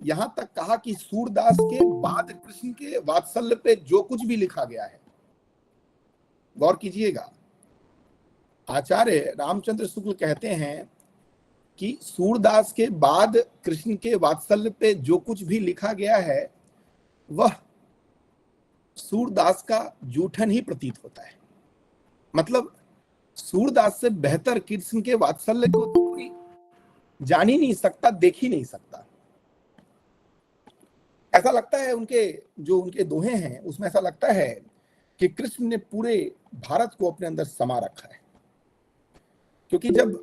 यहां तक कहा कि सूरदास के बाद कृष्ण के वात्सल्य पे जो कुछ भी लिखा गया है, गौर कीजिएगा, आचार्य रामचंद्र शुक्ल कहते हैं कि सूरदास के बाद कृष्ण के वात्सल्य पे जो कुछ भी लिखा गया है वह सूरदास का जूठन ही प्रतीत होता है। मतलब सूरदास से बेहतर कृष्ण के वात्सल्य को तो कोई जान ही नहीं सकता, देख ही नहीं सकता। ऐसा लगता है उनके दोहे हैं उसमें ऐसा लगता है कि कृष्ण ने पूरे भारत को अपने अंदर समा रखा है। क्योंकि जब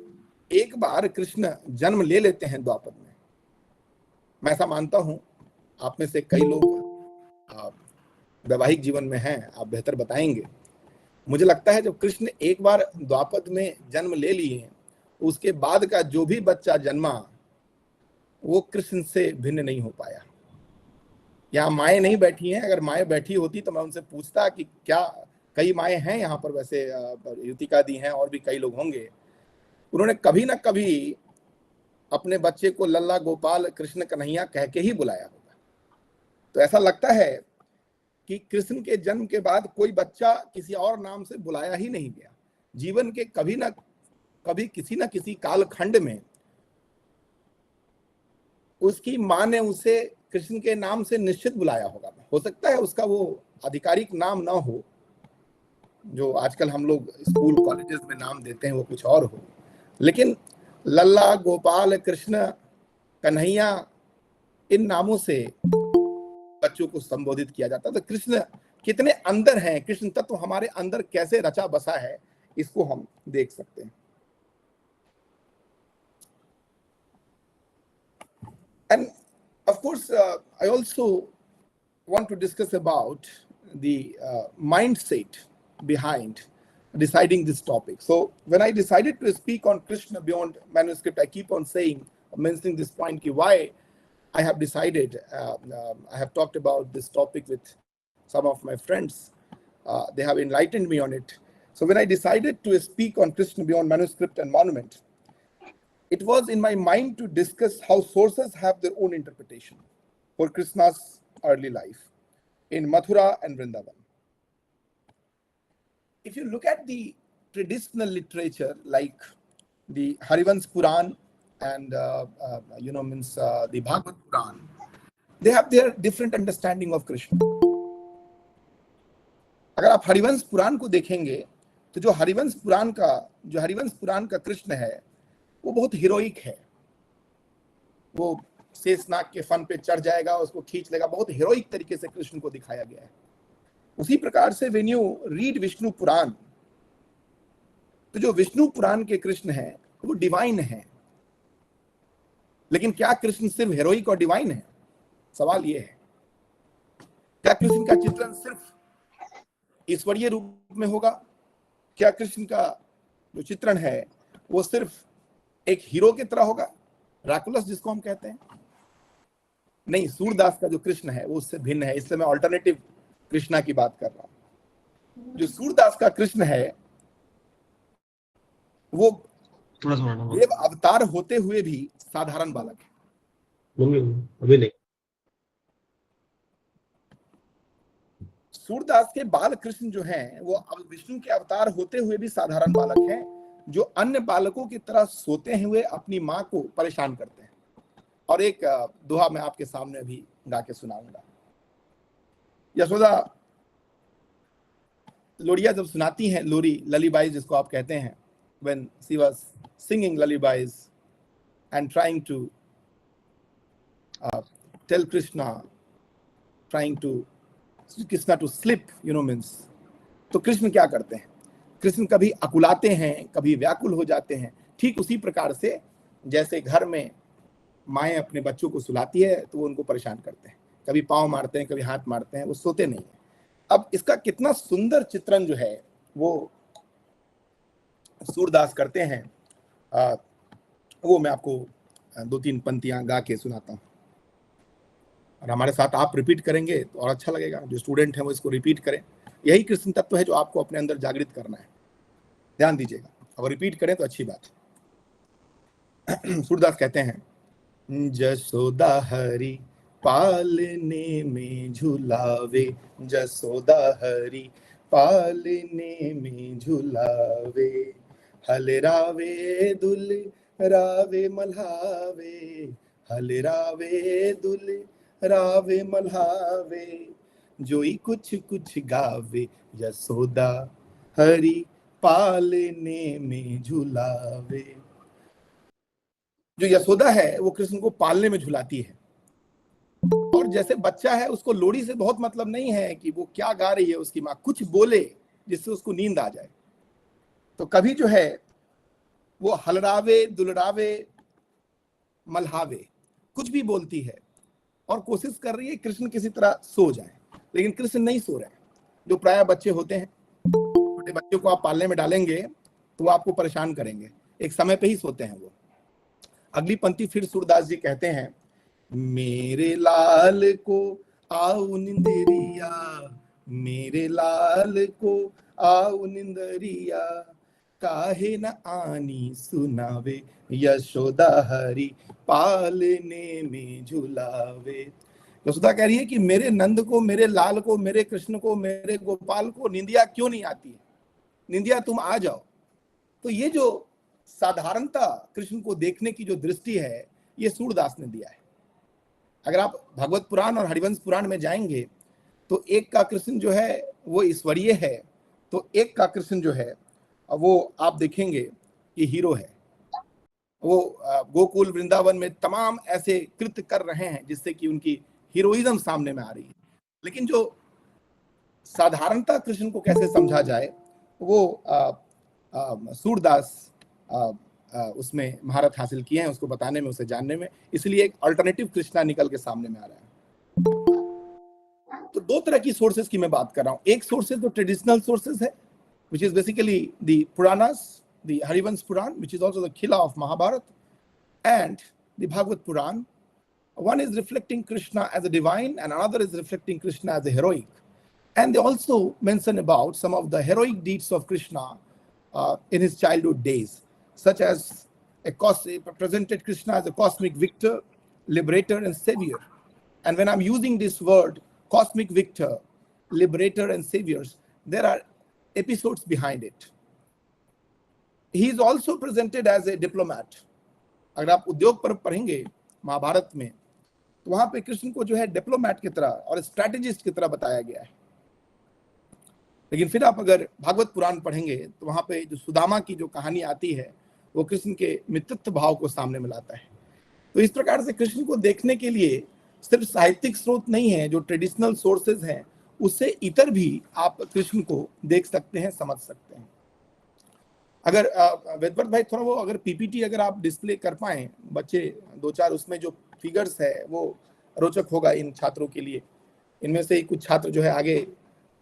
एक बार कृष्ण जन्म ले लेते हैं द्वापर में, मैं ऐसा मानता हूं, आप में से कई लोग वैवाहिक जीवन में हैं, आप बेहतर बताएंगे। मुझे लगता है जब कृष्ण एक बार द्वापर में जन्म ले लिए उसके बाद का जो भी बच्चा जन्मा वो कृष्ण से भिन्न नहीं हो पाया। यहाँ माएँ नहीं बैठी हैं, अगर माएँ बैठी होती तो मैं उनसे पूछता कि क्या, कई माएँ हैं यहाँ पर, वैसे युतिका दी हैं और भी कई लोग होंगे, उन्होंने कभी ना कभी अपने बच्चे को लल्ला, गोपाल, कृष्ण, कन्हैया कह के ही बुलाया होगा। तो ऐसा लगता है कि कृष्ण के जन्म के बाद कोई बच्चा किसी और नाम से बुलाया ही नहीं गया। जीवन के कभी ना कभी किसी ना किसी कालखंड में उसकी माँ ने उसे कृष्ण के नाम से निश्चित बुलाया होगा। हो सकता है उसका वो आधिकारिक नाम ना हो, जो आजकल हम लोग स्कूल कॉलेजेस में नाम देते हैं वो कुछ और हो, लेकिन लल्ला, गोपाल, कृष्ण, कन्हैया, इन नामों से बच्चों को संबोधित किया जाता है। तो कृष्ण कितने अंदर हैं, कृष्ण तत्व हमारे अंदर कैसे रचा बसा है, इसको हम देख सकते हैं। And of course, I also want to discuss about the mindset behind deciding this topic. So when I decided to speak on Krishna beyond manuscript, I keep on mentioning this point, why I have decided, I have talked about this topic with some of my friends. They have enlightened me on it. So when I decided to speak on Krishna beyond manuscript and monument, it was in my mind to discuss how sources have their own interpretation for Krishna's early life in Mathura and Vrindavan. If you look at the traditional literature like the Harivansh Puran and the Bhagavad Puran, they have their different understanding of Krishna. अगर आप हरिवंश पुराण को देखेंगे तो जो हरिवंश पुराण का कृष्ण है वो बहुत हीरोइक है। वो शेषनाग के फन पे चढ़ जाएगा, उसको खींच लेगा, बहुत हीरोइक तरीके से कृष्ण को दिखाया गया है। उसी प्रकार से व्हेन यू रीड विष्णु पुराण, तो जो विष्णु पुराण के कृष्ण हैं वो डिवाइन है। लेकिन क्या कृष्ण सिर्फ हीरोइक और डिवाइन है? सवाल ये है, क्या कृष्ण का चित्रण सिर्फ ईश्वरीय रूप में होगा? क्या कृष्ण का जो चित्रण है वो सिर्फ एक हीरो की तरह होगा, ड्रैकुलस जिसको हम कहते हैं? नहीं, सूरदास का जो कृष्ण है वो उससे भिन्न है। इसलिए मैं ऑल्टरनेटिव कृष्णा की बात कर रहा हूं। जो सूरदास का कृष्ण है वो देव अवतार होते हुए भी साधारण बालक है। अभी नहीं, सूरदास के बाल कृष्ण जो हैं वो अब विष्णु के अवतार होते हुए भी साधारण बालक हैं, जो अन्य बालकों की तरह सोते हुए अपनी माँ को परेशान करते हैं। और एक दोहा मैं आपके सामने अभी गा के सुनाऊंगा। यशोदा लोरिया जब सुनाती हैं, लोरी ललीबाई जिसको आप कहते हैं, when she was singing lullabies and trying to tell Krishna to sleep, means, तो कृष्ण क्या करते हैं? कृष्ण कभी अकुलाते हैं, कभी व्याकुल हो जाते हैं। ठीक उसी प्रकार से जैसे घर में माएँ अपने बच्चों को सुलाती है तो वो उनको परेशान करते हैं, कभी पाँव मारते हैं, कभी हाथ मारते हैं, वो सोते नहीं है। अब इसका कितना सुंदर चित्रण जो है वो सूरदास करते हैं, वो मैं आपको 2-3 पंक्तियां गा के सुनाता हूँ और हमारे साथ आप रिपीट करेंगे तो और अच्छा लगेगा। जो स्टूडेंट हैं वो इसको रिपीट करें। यही कृष्ण तत्व है जो आपको अपने अंदर जागृत करना है। ध्यान दीजिएगा, अगर रिपीट करें तो अच्छी बात है। सूरदास कहते हैं, जसोदा हरि पालने में झुलावे, जसोदा हरि पालने में झुलावे, हलरावे दुल रावे मल्हावे, हलरावे दुल रावे मल्हावे, जोई कुछ कुछ गावे, यशोदा हरि पालने में झुलावे। जो यशोदा है वो कृष्ण को पालने में झुलाती है। और जैसे बच्चा है उसको लोरी से बहुत मतलब नहीं है कि वो क्या गा रही है, उसकी माँ कुछ बोले जिससे उसको नींद आ जाए। तो कभी जो है वो हलरावे दुलरावे मल्हावे कुछ भी बोलती है और कोशिश कर रही है कृष्ण किसी तरह सो जाए, लेकिन कृष्ण नहीं सो रहे हैं। जो प्राय बच्चे होते हैं, छोटे बच्चों को आप पालने में डालेंगे तो वो आपको परेशान करेंगे, एक समय पे ही सोते हैं वो। अगली पंक्ति फिर सूरदास जी कहते हैं, मेरे लाल को आओ निंदरिया, मेरे लाल को आओ निंदरिया, काहे न आनी सुनावे, यशोदा हरि पालने में झुलावे। यशोदा कह रही है कि मेरे नंद को, मेरे लाल को, मेरे कृष्ण को, मेरे गोपाल को निंदिया क्यों नहीं आती है? निंदिया तुम आ जाओ। तो ये जो साधारणता कृष्ण को देखने की जो दृष्टि है ये सूरदास ने दिया है। अगर आप भागवत पुराण और हरिवंश पुराण में जाएंगे तो एक का कृष्ण जो है वो ईश्वरीय है, तो एक का कृष्ण जो है वो आप देखेंगे कि हीरो है। वो गोकुल वृंदावन में तमाम ऐसे कृत्य कर रहे हैं जिससे कि उनकी हीरोइज्म सामने में आ रही है। लेकिन जो साधारणता कृष्ण को कैसे समझा जाए वो सूरदास उसमें महारत हासिल किए हैं, उसको बताने में, उसे जानने में। इसलिए एक अल्टरनेटिव कृष्णा निकल के सामने में आ रहा है। तो दो तरह की सोर्सेज की मैं बात कर रहा हूँ। एक सोर्सेज तो ट्रेडिशनल सोर्सेज है, which is basically the Puranas, the Harivansh Puran, which is also the Khila of Mahabharata, and the Bhagavad Puran. One is reflecting Krishna as a divine and another is reflecting Krishna as a heroic. And they also mention about some of the heroic deeds of Krishna in his childhood days, such as presented Krishna as a cosmic victor, liberator and savior. And when I'm using this word, cosmic victor, liberator and saviors, there are episodes behind it. He is also presented as a diplomat. अगर आप उद्योग पर्व पढ़ेंगे महाभारत में तो वहां पे कृष्ण को जो है डिप्लोमैट की तरह और स्ट्रैटेजिस्ट की तरह बताया गया है। लेकिन फिर आप अगर भागवत पुराण पढ़ेंगे तो वहां पे जो सुदामा की जो कहानी आती है वो कृष्ण के मित्रत्व भाव को सामने में लाता है। तो इस प्रकार से कृष्ण को देखने के लिए सिर्फ साहित्यिक स्रोत नहीं है, जो ट्रेडिशनल सोर्सेज हैं उससे इतर भी आप कृष्ण को देख सकते हैं, समझ सकते हैं। अगर वेदव्रत भाई थोड़ा वो अगर पीपीटी अगर आप डिस्प्ले कर पाए, बच्चे दो चार, उसमें जो फिगर्स है वो रोचक होगा इन छात्रों के लिए। इनमें से कुछ छात्र जो है आगे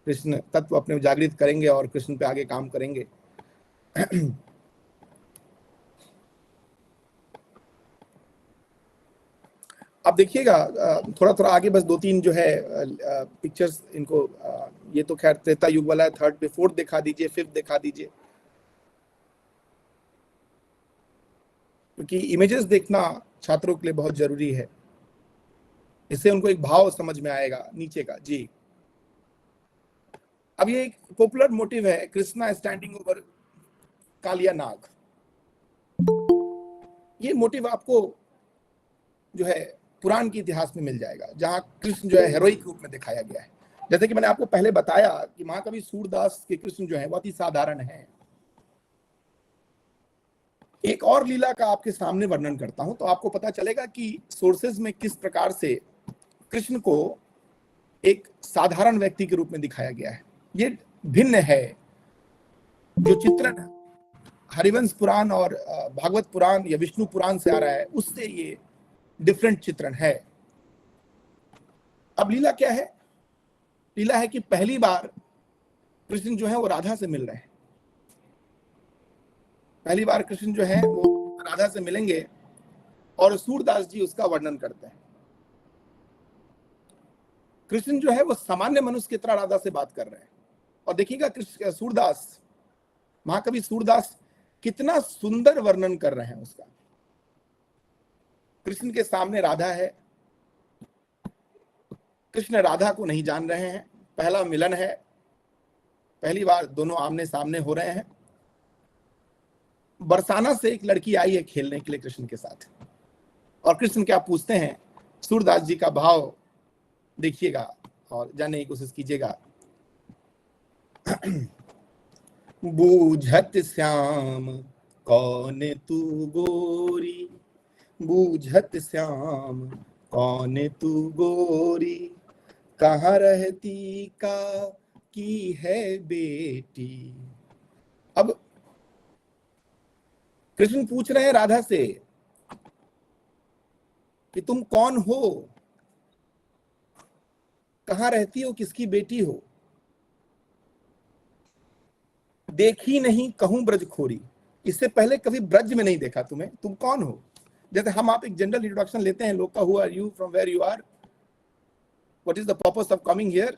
कृष्ण तत्व अपने जागृत करेंगे और कृष्ण पे आगे काम करेंगे। आप देखिएगा थोड़ा थोड़ा आगे, बस दो तीन जो है पिक्चर्स इनको, ये तो खैर त्रेता युग वाला है, थर्ड पे फोर्थ दिखा दीजिए, फिफ्थ दिखा दीजिए, क्योंकि इमेजेस देखना छात्रों के लिए बहुत जरूरी है, इससे उनको एक भाव समझ में आएगा नीचे का। जी, अब ये एक पॉपुलर मोटिव है, कृष्णा स्टैंडिंग ओवर कालिया नाग। ये मोटिव आपको जो है पुराण के इतिहास में मिल जाएगा, जहां कृष्ण जो है हेरोइक रूप में दिखाया गया है। जैसे कि मैंने आपको पहले बताया कि महाकवि सूरदास के कृष्ण जो है बहुत ही साधारण है। एक और लीला का आपके सामने वर्णन करता हूं तो आपको पता चलेगा कि सोर्सेज में किस प्रकार से कृष्ण को एक साधारण व्यक्ति के रूप में दिखाया गया है। ये भिन्न है, जो चित्रण हरिवंश पुराण और भागवत पुराण या विष्णु पुराण से आ रहा है उससे ये डिफरेंट चित्रण है। अब लीला क्या है? लीला है कि पहली बार कृष्ण जो है वो राधा से मिल रहे हैं। पहली बार कृष्ण जो है वो राधा से मिलेंगे और सूरदास जी उसका वर्णन करते हैं। कृष्ण जो है वो सामान्य मनुष्य की तरह राधा से बात कर रहे हैं। और देखिएगा कृष्ण सूरदास, महाकवि सूरदास कितना सुंदर वर्णन कर रहे हैं उसका। कृष्ण के सामने राधा है, कृष्ण राधा को नहीं जान रहे हैं, पहला मिलन है, पहली बार दोनों आमने सामने हो रहे हैं। बरसाना से एक लड़की आई है खेलने के लिए कृष्ण के साथ, और कृष्ण क्या पूछते हैं, सूरदास जी का भाव देखिएगा और जानने की कोशिश कीजिएगा। बूझत श्याम कौन तू गोरी, बूझत श्याम कौन तू गोरी, कहाँ रहती का की है बेटी। अब कृष्ण पूछ रहे हैं राधा से कि तुम कौन हो, कहाँ रहती हो, किसकी बेटी हो। देखी नहीं कहूं ब्रज खोरी, इससे पहले कभी ब्रज में नहीं देखा तुम्हें, तुम कौन हो। जैसे हम आप एक जनरल इंट्रोडक्शन लेते हैं लोग का, who are you, from where you are, what is the purpose of coming here.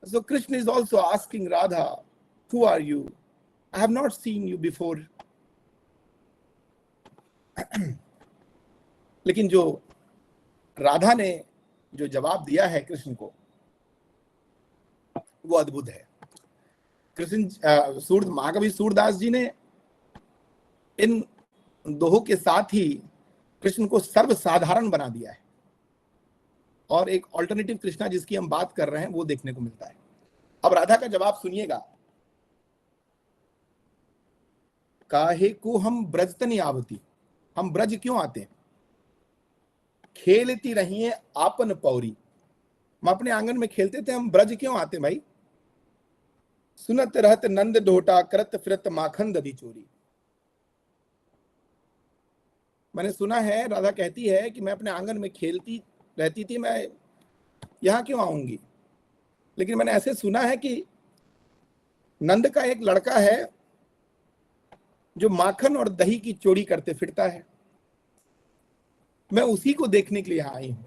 So Krishna is also asking Radha, who are you, I have not seen you before. लेकिन जो राधा ने जो जवाब दिया है कृष्ण को वो अद्भुत है। कृष्ण महाकवि सूरदास जी ने इन दोहों के साथ ही कृष्ण को सर्वसाधारण बना दिया है। और एक ऑल्टरनेटिव कृष्णा जिसकी हम बात कर रहे हैं वो देखने को मिलता है। अब राधा का जवाब सुनिएगा, काहे को हम ब्रज तनि आवती, हम ब्रज क्यों आते हैं, खेलती रही है आपन पौरी, हम अपने आंगन में खेलते थे, हम ब्रज क्यों आते भाई। सुनत रहत नंद ढोटा, करत फिरत माखन दधी चोरी। मैंने सुना है, राधा कहती है कि मैं अपने आंगन में खेलती रहती थी, मैं यहां क्यों आऊंगी। लेकिन मैंने ऐसे सुना है कि नंद का एक लड़का है जो माखन और दही की चोरी करते फिरता है, मैं उसी को देखने के लिए यहां आई हूं।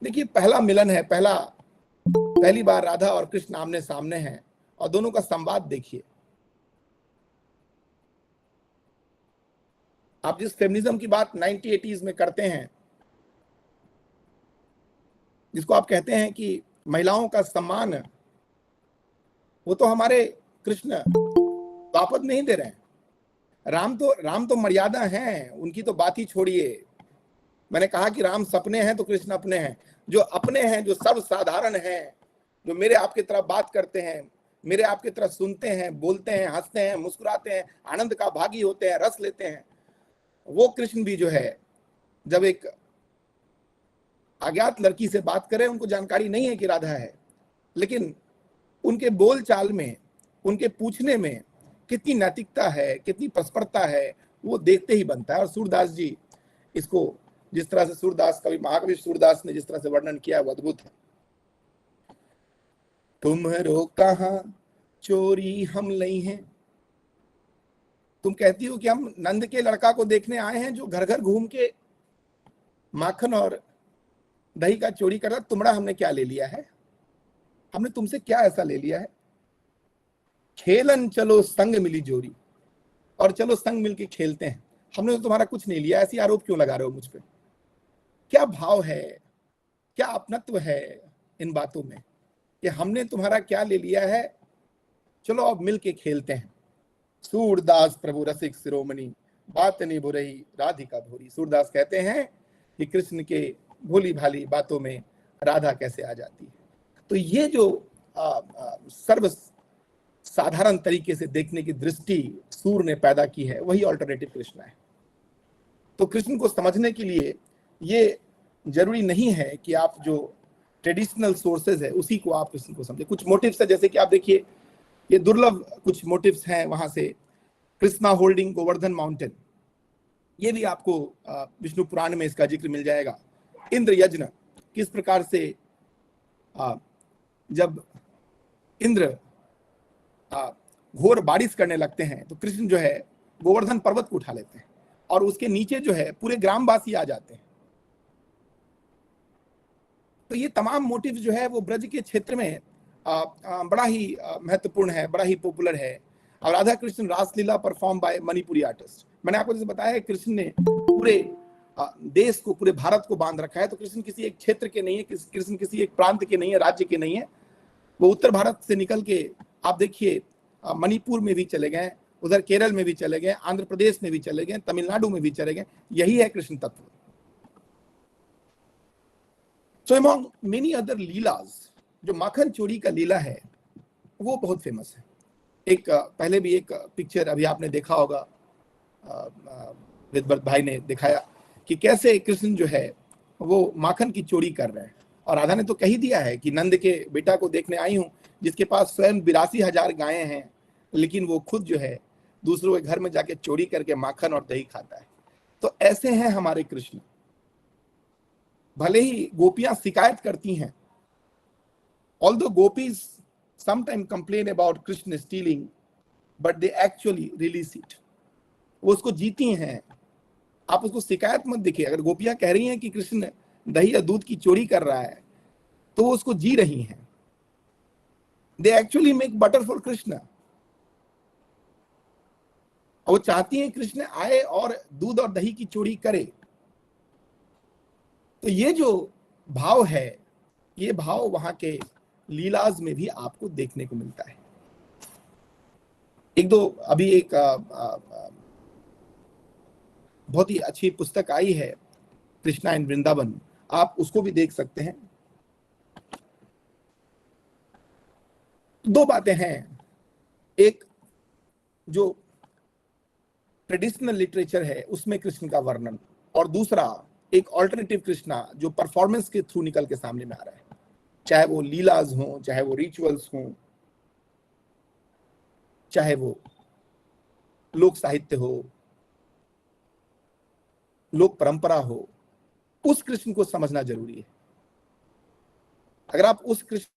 देखिए, पहला मिलन है, पहली बार राधा और कृष्ण आमने सामने हैं और दोनों का संवाद देखिए। आप जिस फेमिनिज्म की बात 1980s में करते हैं, जिसको आप कहते हैं कि महिलाओं का सम्मान, वो तो हमारे कृष्ण वापस नहीं दे रहे हैं। राम तो मर्यादा हैं, उनकी तो बात ही छोड़िए। मैंने कहा कि राम सपने हैं तो कृष्ण अपने हैं। जो अपने हैं, जो सर्वसाधारण हैं, जो मेरे आपकी तरह बात करते हैं, मेरे आपकी तरह सुनते हैं, बोलते हैं, हंसते हैं, मुस्कुराते हैं, आनंद का भागी होते हैं, रस लेते हैं, वो कृष्ण भी जो है, जब एक अज्ञात लड़की से बात करें, उनको जानकारी नहीं है कि राधा है, लेकिन उनके बोल चाल में, उनके पूछने में कितनी नैतिकता है, कितनी परस्परता है, वो देखते ही बनता है। और सूरदास जी इसको जिस तरह से सूरदास कवि, महाकवि सूरदास ने जिस तरह से वर्णन किया, वो अद्भुत है। तुम्हारो कहां चोरी हम लई हैं, तुम कहती हो कि हम नंद के लड़का को देखने आए हैं जो घर घर घूम के माखन और दही का चोरी कर रहा, तुम्हारा हमने क्या ले लिया है, हमने तुमसे क्या ऐसा ले लिया है। खेलन चलो संग मिली जोरी, और चलो संग मिलके खेलते हैं, हमने तो तुम्हारा कुछ नहीं लिया, ऐसी आरोप क्यों लगा रहे हो मुझ पे। क्या भाव है, क्या अपनत्व है इन बातों में कि हमने तुम्हारा क्या ले लिया है, चलो अब मिलके खेलते हैं। सूरदास प्रभु रसिक शिरोमणि, बात नहीं बुरई राधिका भोरी। सूरदास कहते हैं कि कृष्ण के भोली भाली बातों में राधा कैसे आ जाती है। तो ये जो सर्व साधारण तरीके से देखने की दृष्टि सूर ने पैदा की है, वही ऑल्टरनेटिव कृष्ण है। तो कृष्ण को समझने के लिए ये जरूरी नहीं है कि आप जो ट्रेडिशनल सोर्सेज है उसी को आप कृष्ण को समझे। कुछ मोटिव्स है, जैसे कि आप देखिए, ये दुर्लभ कुछ मोटिव्स हैं वहां से, कृष्णा होल्डिंग गोवर्धन माउंटेन, ये भी आपको विष्णु पुराण में इसका जिक्र मिल जाएगा। इंद्र यज्ञ, किस प्रकार से जब इंद्र घोर बारिश करने लगते हैं तो कृष्ण जो है गोवर्धन पर्वत को उठा लेते हैं और उसके नीचे जो है पूरे ग्रामवासी आ जाते हैं। तो ये तमाम मोटिव जो है वो ब्रज के क्षेत्र में बड़ा ही महत्वपूर्ण है, बड़ा ही पॉपुलर है। और राधा कृष्ण रासलीला परफॉर्म बाय मणिपुरी आर्टिस्ट, मैंने आपको जैसे बताया है, कृष्ण ने पूरे देश को, पूरे भारत को बांध रखा है। तो कृष्ण किसी एक क्षेत्र के नहीं है, कृष्ण किसी एक प्रांत के नहीं है, राज्य के नहीं है। वो उत्तर भारत से निकल के आप देखिए मणिपुर में भी चले गए, उधर केरल में भी चले गए, आंध्र प्रदेश में भी चले गए, तमिलनाडु में भी चले गए। यही है कृष्ण तत्व। So among many other leelas, जो माखन चोरी का लीला है वो बहुत फेमस है। एक पहले भी एक पिक्चर अभी आपने देखा होगा, विद्वत भाई ने दिखाया कि कैसे कृष्ण जो है वो माखन की चोरी कर रहे हैं। और राधा ने तो कही दिया है कि नंद के बेटा को देखने आई हूं जिसके पास स्वयं 82,000 गायें हैं, लेकिन वो खुद जो है दूसरों के घर में जाके चोरी करके माखन और दही खाता है। तो ऐसे हैं हमारे कृष्ण। भले ही गोपियां शिकायत करती हैं, although gopis sometimes complain about Krishna stealing, but they actually release it. वो उसको जीती हैं, आप उसको शिकायत मत दिखे। अगर गोपियां कह रही हैं कि कृष्ण दही या दूध की चोरी कर रहा है तो वो उसको जी रही हैं। They actually make butter for Krishna. वो चाहती हैं कृष्ण आए और दूध और दही की चोरी करे। तो ये जो भाव है, ये भाव वहां के लीलाज में भी आपको देखने को मिलता है। एक दो अभी एक बहुत ही अच्छी पुस्तक आई है, कृष्णा इन वृंदावन, आप उसको भी देख सकते हैं। दो बातें हैं, एक जो ट्रेडिशनल लिटरेचर है उसमें कृष्ण का वर्णन, और दूसरा एक ऑल्टरनेटिव कृष्णा जो परफॉर्मेंस के थ्रू निकल के सामने में आ रहा है, चाहे वो लीलाज हो, चाहे वो रिचुअल्स हो, चाहे वो लोक साहित्य हो, लोक परंपरा हो, उस कृष्ण को समझना जरूरी है। अगर आप उस कृष्ण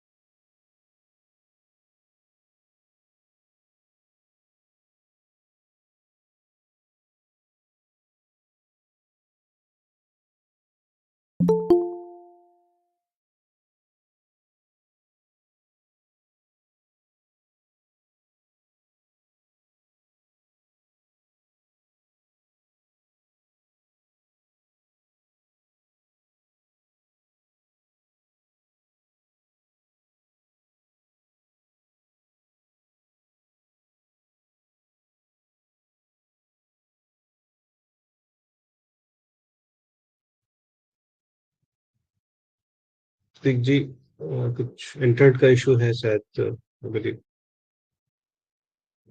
प्रतीक जी, कुछ इंटरनेट का इशू है शायद, I believe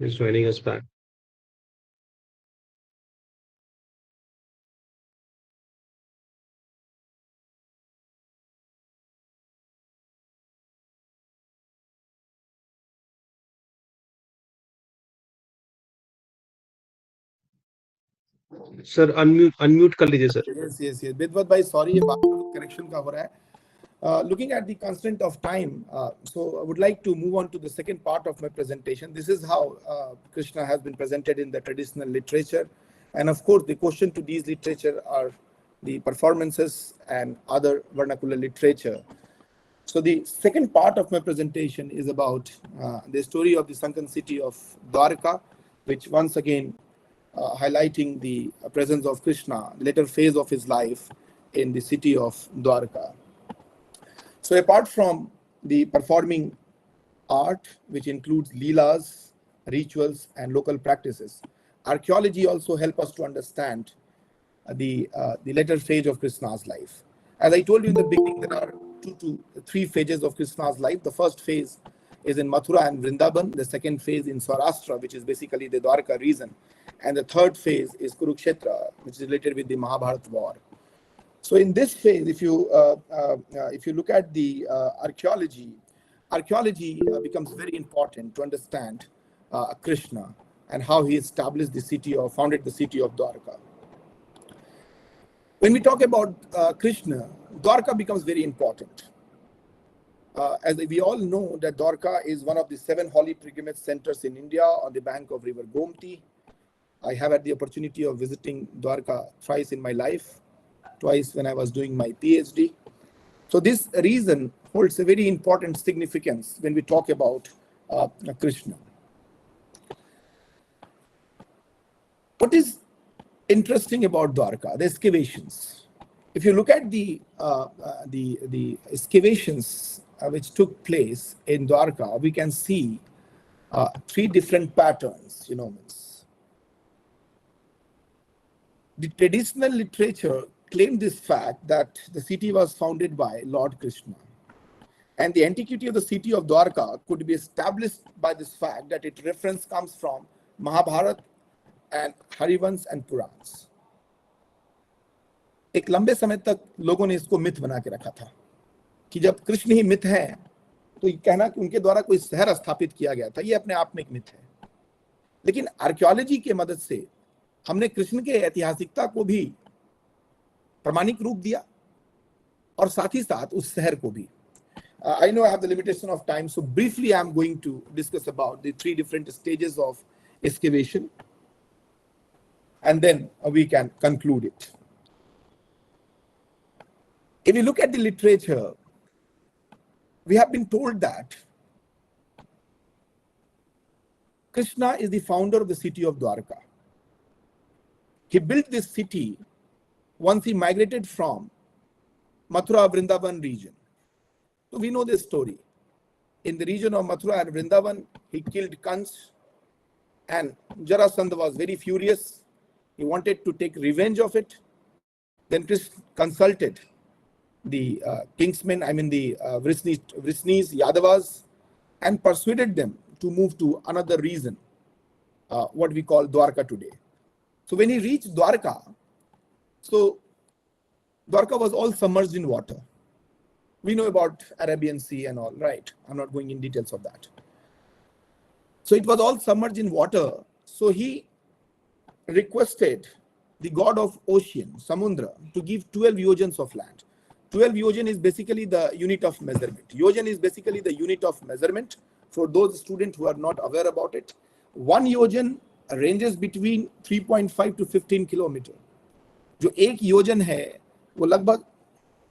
is joining us back. Sir unmute unmute कर लीजिए सर। yes विद्वत भाई, सॉरी, ये बात करेक्शन का हो रहा है। Looking at the constraint of time, so I would like to move on to the second part of my presentation. This is how Krishna has been presented in the traditional literature. And of course, the question to these literature are the performances and other vernacular literature. So the second part of my presentation is about the story of the sunken city of Dwarka, which once again highlighting the presence of Krishna, the later phase of his life in the city of Dwarka. So apart from the performing art, which includes leelas, rituals, and local practices, archaeology also help us to understand the later phase of Krishna's life. As I told you in the beginning, there are 2 to 3 phases of Krishna's life. The first phase is in Mathura and Vrindavan. The second phase in Saurashtra, which is basically the Dwarka region. And the third phase is Kurukshetra, which is related with the Mahabharata war. So in this phase, if you look at the archaeology becomes very important to understand Krishna and how he established the city or founded the city of Dwarka. When we talk about Krishna, Dwarka becomes very important. As we all know that Dwarka is one of the 7 holy pilgrimage centers in India on the bank of river Gomti. I have had the opportunity of visiting Dwarka thrice in my life, twice when I was doing my PhD. So this reason holds a very important significance when we talk about Krishna. What is interesting about Dwarka? The excavations. If you look at the excavations which took place in Dwarka, we can see 3 different patterns. The traditional literature claimed this fact that the city was founded by Lord Krishna. And the antiquity of the city of Dwarka could be established by this fact that its reference comes from Mahabharata and Harivans and Purans. एक लंबे समय तक लोगों ने इसको myth बना के रखा था कि जब कृष्ण ही मिथ है तो ये कहना कि उनके द्वारा कोई शहर स्थापित किया गया था, ये अपने आप में एक मिथ है। लेकिन आर्कियोलॉजी की मदद से हमने कृष्ण के ऐतिहासिकता को भी प्रमाणिक रूप दिया और साथ ही साथ उस शहर को भी। I know I have the limitation of time, so briefly I am going to discuss about the 3 different stages of excavation, and then we can conclude it. If you look at the literature, we have been told that Krishna is the founder of the city of Dwarka. He built this city once he migrated from Mathura Vrindavan region. So we know this story. In the region of Mathura and Vrindavan, he killed Kans, and Jarasandha was very furious. He wanted to take revenge of it. Then Krishna consulted the Kingsmen, I mean the Vrisnis, Yadavas, and persuaded them to move to another region, what we call Dwarka today. So when he reached Dwarka, so Dwarka was all submerged in water. We know about Arabian Sea and all, right? I'm not going in details of that. So it was all submerged in water. So he requested the god of ocean, Samudra, to give 12 yojans of land. 12 yojan is basically the unit of measurement. Yojan is basically the unit of measurement. For those students who are not aware about it, 1 yojan ranges between 3.5 to 15 kilometer. जो एक योजन है वो लगभग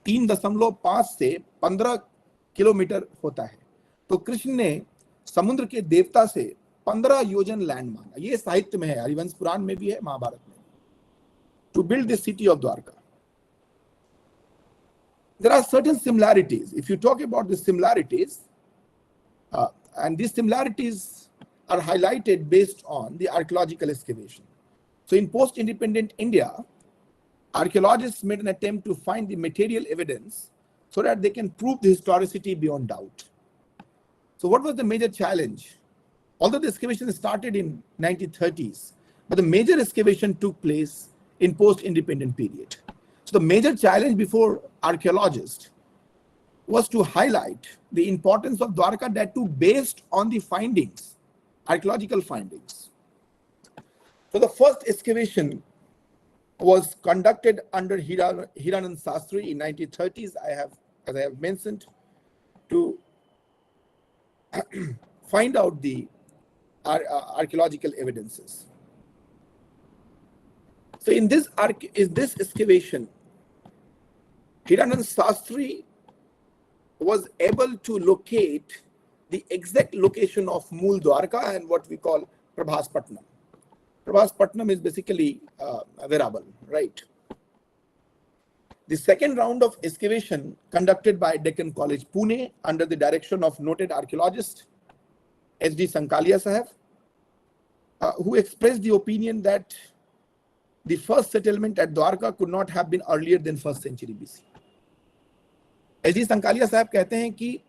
3.5 से 15 kilometre होता है. तो कृष्ण ने समुद्र के देवता से 15 योजन लैंड मांगा. ये साहित्य में है, हरिवंश पुराण में भी है, महाभारत में. To build this city of Dwarka. There are certain similarities. If you talk about the similarities, and these similarities are highlighted based on the archaeological excavation. So in post-independent India, archaeologists made an attempt to find the material evidence so that they can prove the historicity beyond doubt. So what was the major challenge? Although the excavation started in 1930s, but the major excavation took place in post-independent period. So the major challenge before archaeologists was to highlight the importance of Dwarka, that too based on the findings, archaeological findings. So the first excavation was conducted under Hiranand Sastri in 1930s. As I have mentioned, to find out the archaeological evidences. So in this excavation, Hiranand Sastri was able to locate the exact location of Mool Dwarka and what we call Prabhaspatnam. Prabhaspatnam is basically Veerabal, right? The second round of excavation conducted by Deccan College, Pune, under the direction of noted archaeologist S.D. Sankalia Sahab, who expressed the opinion that the first settlement at Dwarka could not have been earlier than 1st century BC. S.D. Sankalia Sahab कहते हैं कि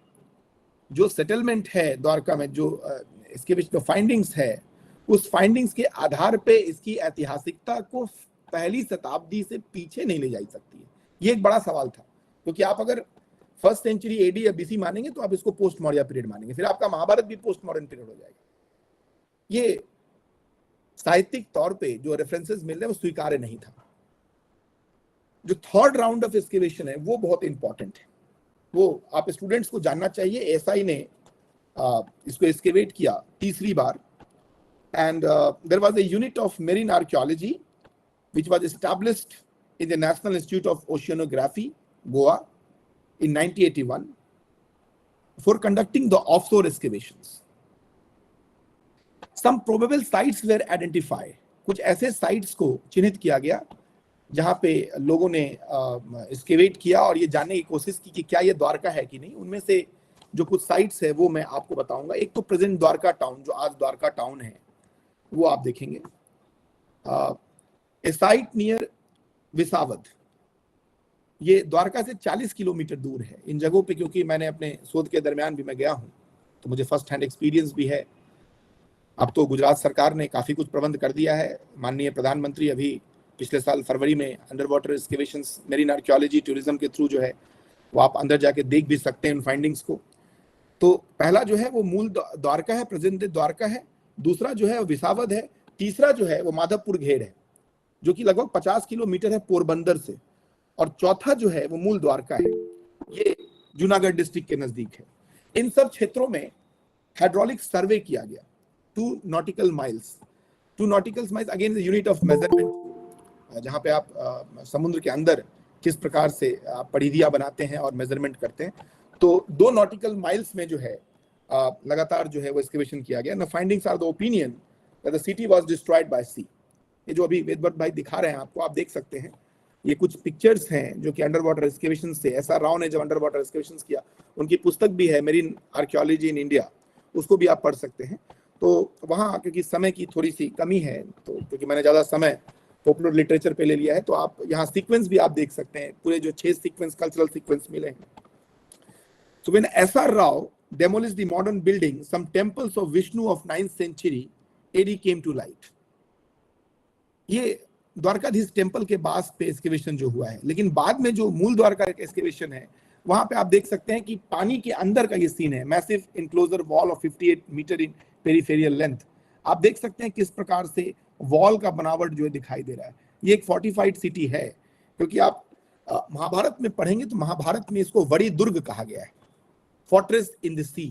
जो settlement है द्वारका में, जो इसके बीच जो findings है, उस फाइंडिंग्स के आधार पे इसकी ऐतिहासिकता को पहली शताब्दी से पीछे नहीं ले जा सकती है. ये एक बड़ा सवाल था, क्योंकि आप अगर 1st century AD या BC मानेंगे तो आप इसको पोस्ट मौर्य पीरियड मानेंगे, फिर आपका महाभारत भी पोस्ट मॉडर्न पीरियड हो जाएगा. ये साहित्यिक तौर पे जो रेफरेंसेस मिल रहे हैं वो स्वीकार्य नहीं था. जो थर्ड राउंड ऑफ एक्सकेवेशन है वो बहुत इंपॉर्टेंट है, वो आप स्टूडेंट्स को जानना चाहिए. एसआई ने इसको एक्सकेवेट किया तीसरी बार, and there was a unit of marine archaeology which was established in the National Institute of Oceanography, Goa, in 1981 for conducting the offshore excavations. Some probable sites were identified. कुछ ऐसे sites को चिन्हित किया गया जहां पे लोगों ने एक्सकेवेट किया और ये जानने की कोशिश की कि क्या ये द्वारका है कि नहीं. उनमें से जो कुछ साइट्स है वो मैं आपको बताऊंगा. एक तो प्रेजेंट द्वारका टाउन, जो आज द्वारका टाउन है, वो आप देखेंगे. ए साइट नियर विसावद, ये द्वारका से 40 किलोमीटर दूर है. इन जगहों पे क्योंकि मैंने अपने शोध के दरमियान भी मैं गया हूं तो मुझे फर्स्ट हैंड एक्सपीरियंस भी है. अब तो गुजरात सरकार ने काफी कुछ प्रबंध कर दिया है. माननीय प्रधानमंत्री अभी पिछले साल फरवरी में under water excavations marine archaeology tourism के थ्रू जो है वो आप अंदर जाके देख भी सकते हैं उन फाइंडिंग्स को. तो पहला जो है वो मूल द्वारका है, प्रेजेंट द्वारका है. दूसरा जो है वो विसावद है. तीसरा जो है वो माधवपुर घेर है जो कि लगभग 50 किलोमीटर है पोरबंदर से. और चौथा जो है वो मूल द्वारका है, ये जूनागढ़ डिस्ट्रिक्ट के नजदीक है. इन सब क्षेत्रों में हाइड्रोलिक सर्वे किया गया. 2 nautical miles. 2 nautical miles again unit of measurement, जहाँ पे आप समुद्र के अंदर किस प्रकार से आप परिधियां बनाते हैं और मेजरमेंट करते हैं. तो 2 nautical miles में जो है लगातार जो है वो एक्सकेवेशन किया गया. The findings are the opinion that the city was destroyed by sea. ये जो अभी वेदभट्ट भाई दिखा रहे हैं आपको, आप देख सकते हैं. ये कुछ पिक्चर्स हैं जो कि अंडर वाटर एक्सकेवेशन से एस.आर. राव ने जब अंडर वाटर एक्सकेवेशन किया, उनकी पुस्तक भी है मेरीन आर्कियोलॉजी इन इंडिया, उसको भी आप पढ़ सकते हैं. तो वहाँ क्योंकि समय की थोड़ी सी कमी है, तो क्योंकि मैंने ज़्यादा समय पॉपुलर लिटरेचर पे ले लिया है। तो आप यहाँ सीक्वेंस भी आप देख सकते हैं, पूरे जो 6 सीक्वेंस कल्चरल सीक्वेंस मिले हैं। So when S.R. Rao demolished the modern building, some temples of Vishnu of 9th century AD came to light. ये द्वारकाधीश टेम्पल के पास पे एक्सकेवेशन जो हुआ है, लेकिन बाद में जो मूल द्वारका का एक्सकेवेशन है वहां पे आप देख सकते हैं कि पानी के अंदर का ये सीन है, massive enclosure wall of 58 metre in peripheral length. आप देख सकते हैं किस प्रकार से वॉल का बनावट जो है दिखाई दे रहा है। ये एक फोर्टिफाइड सिटी है, क्योंकि आप महाभारत में पढ़ेंगे तो महाभारत में इसको वड़ी दुर्ग कहा गया है, फोर्ट्रेस इन द सी।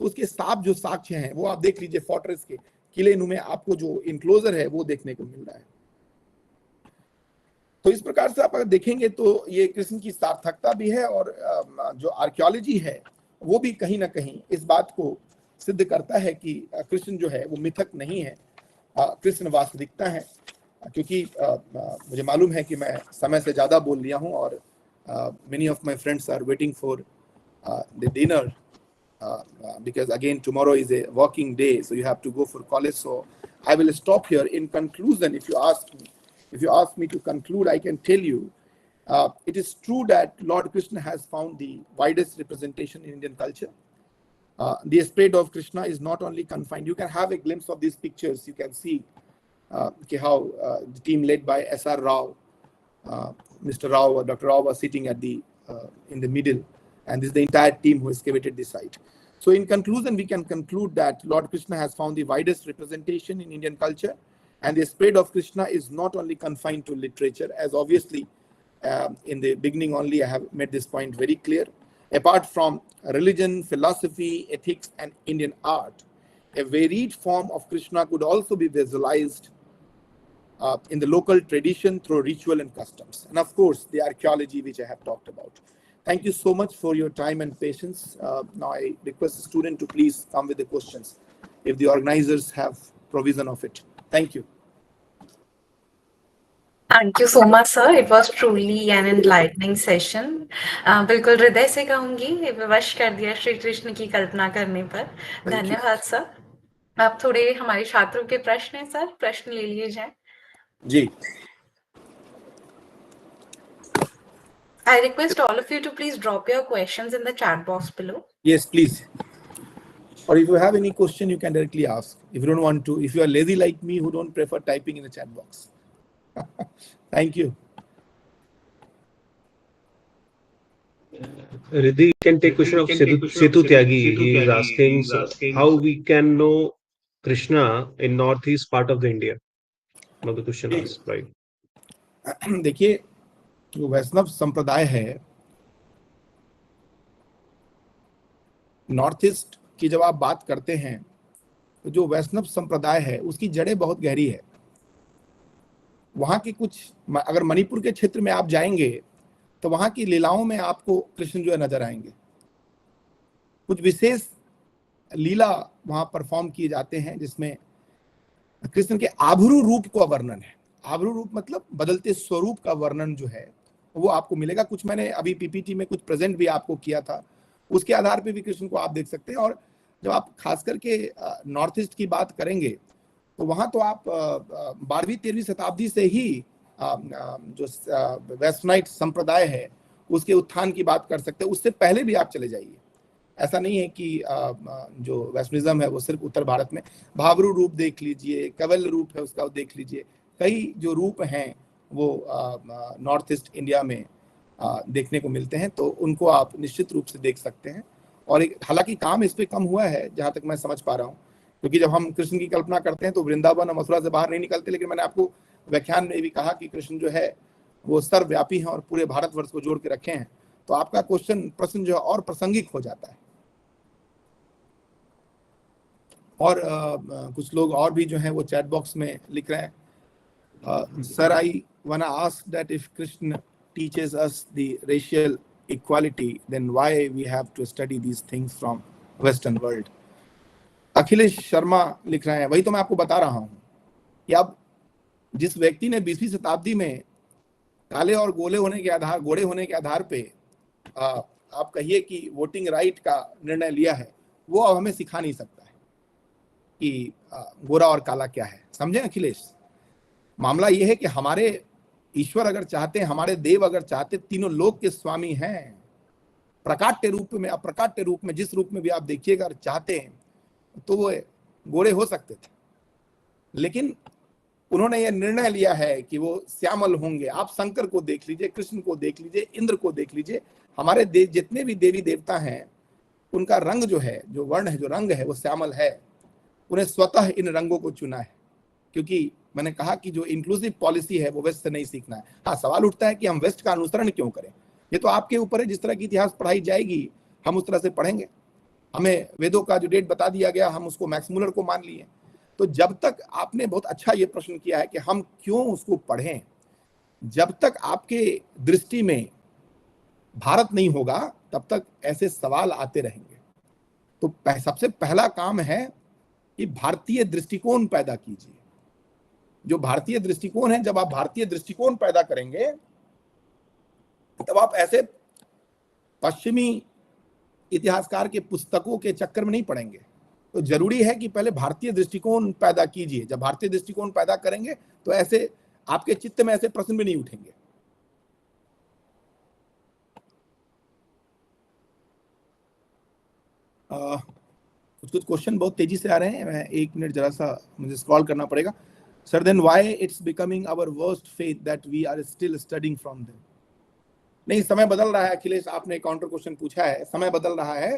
तो उसके साफ जो साक्ष्य हैं वो आप देख लीजिए, फोर्ट्रेस के किले नुमे आपको जो इनक्लोजर है वो देखने को मिल रहा है। तो इस प्रकार से आप अगर देखेंगे तो ये कृष्ण की सार्थकता भी है, और जो आर्कियोलॉजी है वो भी कहीं ना कहीं इस बात को सिद्ध करता है कि कृष्ण जो है वो मिथक नहीं है, कृष्ण वास्तविकता है। क्योंकि मुझे मालूम है कि मैं समय से ज्यादा बोल लिया हूँ, और many of my friends are waiting for the dinner because again tomorrow is a working day, so you have to go for college. So I will stop here. In conclusion, if you ask me to conclude, I can tell you it is true that Lord Krishna has found the widest representation in Indian culture. The spirit of Krishna is not only confined. You can have a glimpse of these pictures. You can see how the team led by S.R. Rao, Mr. Rao or Dr. Rao was sitting at the in the middle, and this is the entire team who excavated this site. So in conclusion, we can conclude that Lord Krishna has found the widest representation in Indian culture, and the spirit of Krishna is not only confined to literature, as obviously in the beginning only I have made this point very clear. Apart from religion, philosophy, ethics, and Indian art, a varied form of Krishna could also be visualized in the local tradition through ritual and customs, and of course the archaeology which I have talked about. Thank you so much for your time and patience. Now I request the student to please come with the questions if the organizers have provision of it. Thank you. Thank you so much, sir. It was truly an enlightening session. बिल्कुल हृदय से कहूंगी, विवश कर दिया श्री कृष्ण की कल्पना करने पर। धन्यवाद सर। आप थोड़े हमारे छात्रों के प्रश्न हैं सर, प्रश्न ले लिए जाए। जी। I request all of you to please drop your questions in the chat box below. Yes, please. Or if you have any question, you can directly ask. If you don't want to, if you are lazy like me, who don't prefer typing in the chat box. Thank you. Riddhi can take question of Setu Tyagi. He is asking how we can know Krishna in northeast part of the India. Now the question is right. देखिए, जो वैष्णव संप्रदाय है north east की, जब आप बात करते हैं तो जो वैष्णव संप्रदाय है उसकी जड़ें बहुत गहरी है। वहां की कुछ, अगर मणिपुर के क्षेत्र में आप जाएंगे तो वहां की लीलाओं में आपको कृष्ण जो है नजर आएंगे। कुछ विशेष लीला वहां परफॉर्म किए जाते हैं जिसमें कृष्ण के आभरू रूप का वर्णन है। आभरू रूप मतलब बदलते स्वरूप का वर्णन जो है वो आपको मिलेगा। कुछ मैंने अभी पीपीटी में कुछ प्रेजेंट भी आपको किया था, उसके आधार पे भी कृष्ण को आप देख सकते हैं। और जब आप खास करके नॉर्थ ईस्ट की बात करेंगे तो वहां तो आप 12वीं-13वीं शताब्दी से ही जो वेस्टर्नाइट संप्रदाय है उसके उत्थान की बात कर सकते हैं। उससे पहले भी आप चले जाइए। ऐसा नहीं है कि जो वेस्टर्निज्म है वो सिर्फ उत्तर भारत में। भावरू रूप देख लीजिए, कवल रूप है उसका देख लीजिए, कई जो रूप हैं वो नॉर्थ ईस्ट इंडिया में देखने को मिलते हैं, तो उनको आप निश्चित रूप से देख सकते हैं। और एक हालांकि काम इस पे कम हुआ है जहां तक मैं समझ पा रहा हूँ, क्योंकि जब हम कृष्ण की कल्पना करते हैं तो वृंदावन और मथुरा से बाहर नहीं निकलते। लेकिन मैंने आपको व्याख्यान में भी कहा कि कृष्ण जो है वो सर्वव्यापी हैं और पूरे भारतवर्ष को जोड़ के रखे हैं। तो आपका प्रश्न जो है और प्रासंगिक हो जाता है। और कुछ लोग और भी जो है वो चैट बॉक्स में लिख रहे हैं, sir I wanna ask that if Krishna teaches us the racial equality, then why we have to study these things from Western world? Akhilesh Sharma लिख रहे हैं, वही तो मैं आपको बता रहा हूँ कि अब जिस व्यक्ति ने 20वीं शताब्दी में काले और गोरे होने के आधार पे आप कहिए कि वोटिंग राइट का निर्णय लिया है, वो अब हमें सिखा नहीं सकता है कि गोरा और काला क्या है। समझे अखिलेश? मामला यह है कि हमारे ईश्वर अगर चाहते हैं, हमारे देव अगर चाहते, तीनों लोक के स्वामी हैं, प्रकाट्य रूप में, अप्रकाट्य रूप में, जिस रूप में भी आप देखिएगा, अगर चाहते हैं तो वो गोरे हो सकते थे, लेकिन उन्होंने यह निर्णय लिया है कि वो श्यामल होंगे। आप शंकर को देख लीजिए, कृष्ण को देख लीजिए, इंद्र को देख लीजिए, हमारे जितने भी देवी देवता हैं उनका रंग जो है, जो वर्ण है, जो रंग है, वो श्यामल है। उन्हें स्वतः इन रंगों को चुना है, क्योंकि मैंने कहा कि जो इंक्लूसिव पॉलिसी है वो वेस्ट से नहीं सीखना है। हाँ, सवाल उठता है कि हम वेस्ट का अनुसरण क्यों करें। ये तो आपके ऊपर है, जिस तरह की इतिहास पढ़ाई जाएगी हम उस तरह से पढ़ेंगे। हमें वेदों का जो डेट बता दिया गया, हम उसको मैक्स मुलर को मान लिए। तो जब तक, आपने बहुत अच्छा ये प्रश्न किया है कि हम क्यों उसको पढ़ें, जब तक आपके दृष्टि में भारत नहीं होगा तब तक ऐसे सवाल आते रहेंगे। तो सबसे पहला काम है कि भारतीय दृष्टिकोण पैदा कीजिए। जो भारतीय दृष्टिकोण है, जब आप भारतीय दृष्टिकोण पैदा करेंगे तब आप ऐसे पश्चिमी इतिहासकार के पुस्तकों के चक्कर में नहीं पड़ेंगे। तो जरूरी है कि पहले भारतीय दृष्टिकोण पैदा कीजिए। जब भारतीय दृष्टिकोण पैदा करेंगे तो ऐसे आपके चित्त में ऐसे प्रश्न भी नहीं उठेंगे। कुछ क्वेश्चन बहुत तेजी से आ रहे हैं, मैं 1 मिनट जरा सा मुझे स्क्रॉल करना पड़ेगा। Sir, then why it's becoming our worst faith that we are still studying from them. नहीं, समय बदल रहा है अखिलेश, आपने काउंटर क्वेश्चन पूछा है, समय बदल रहा है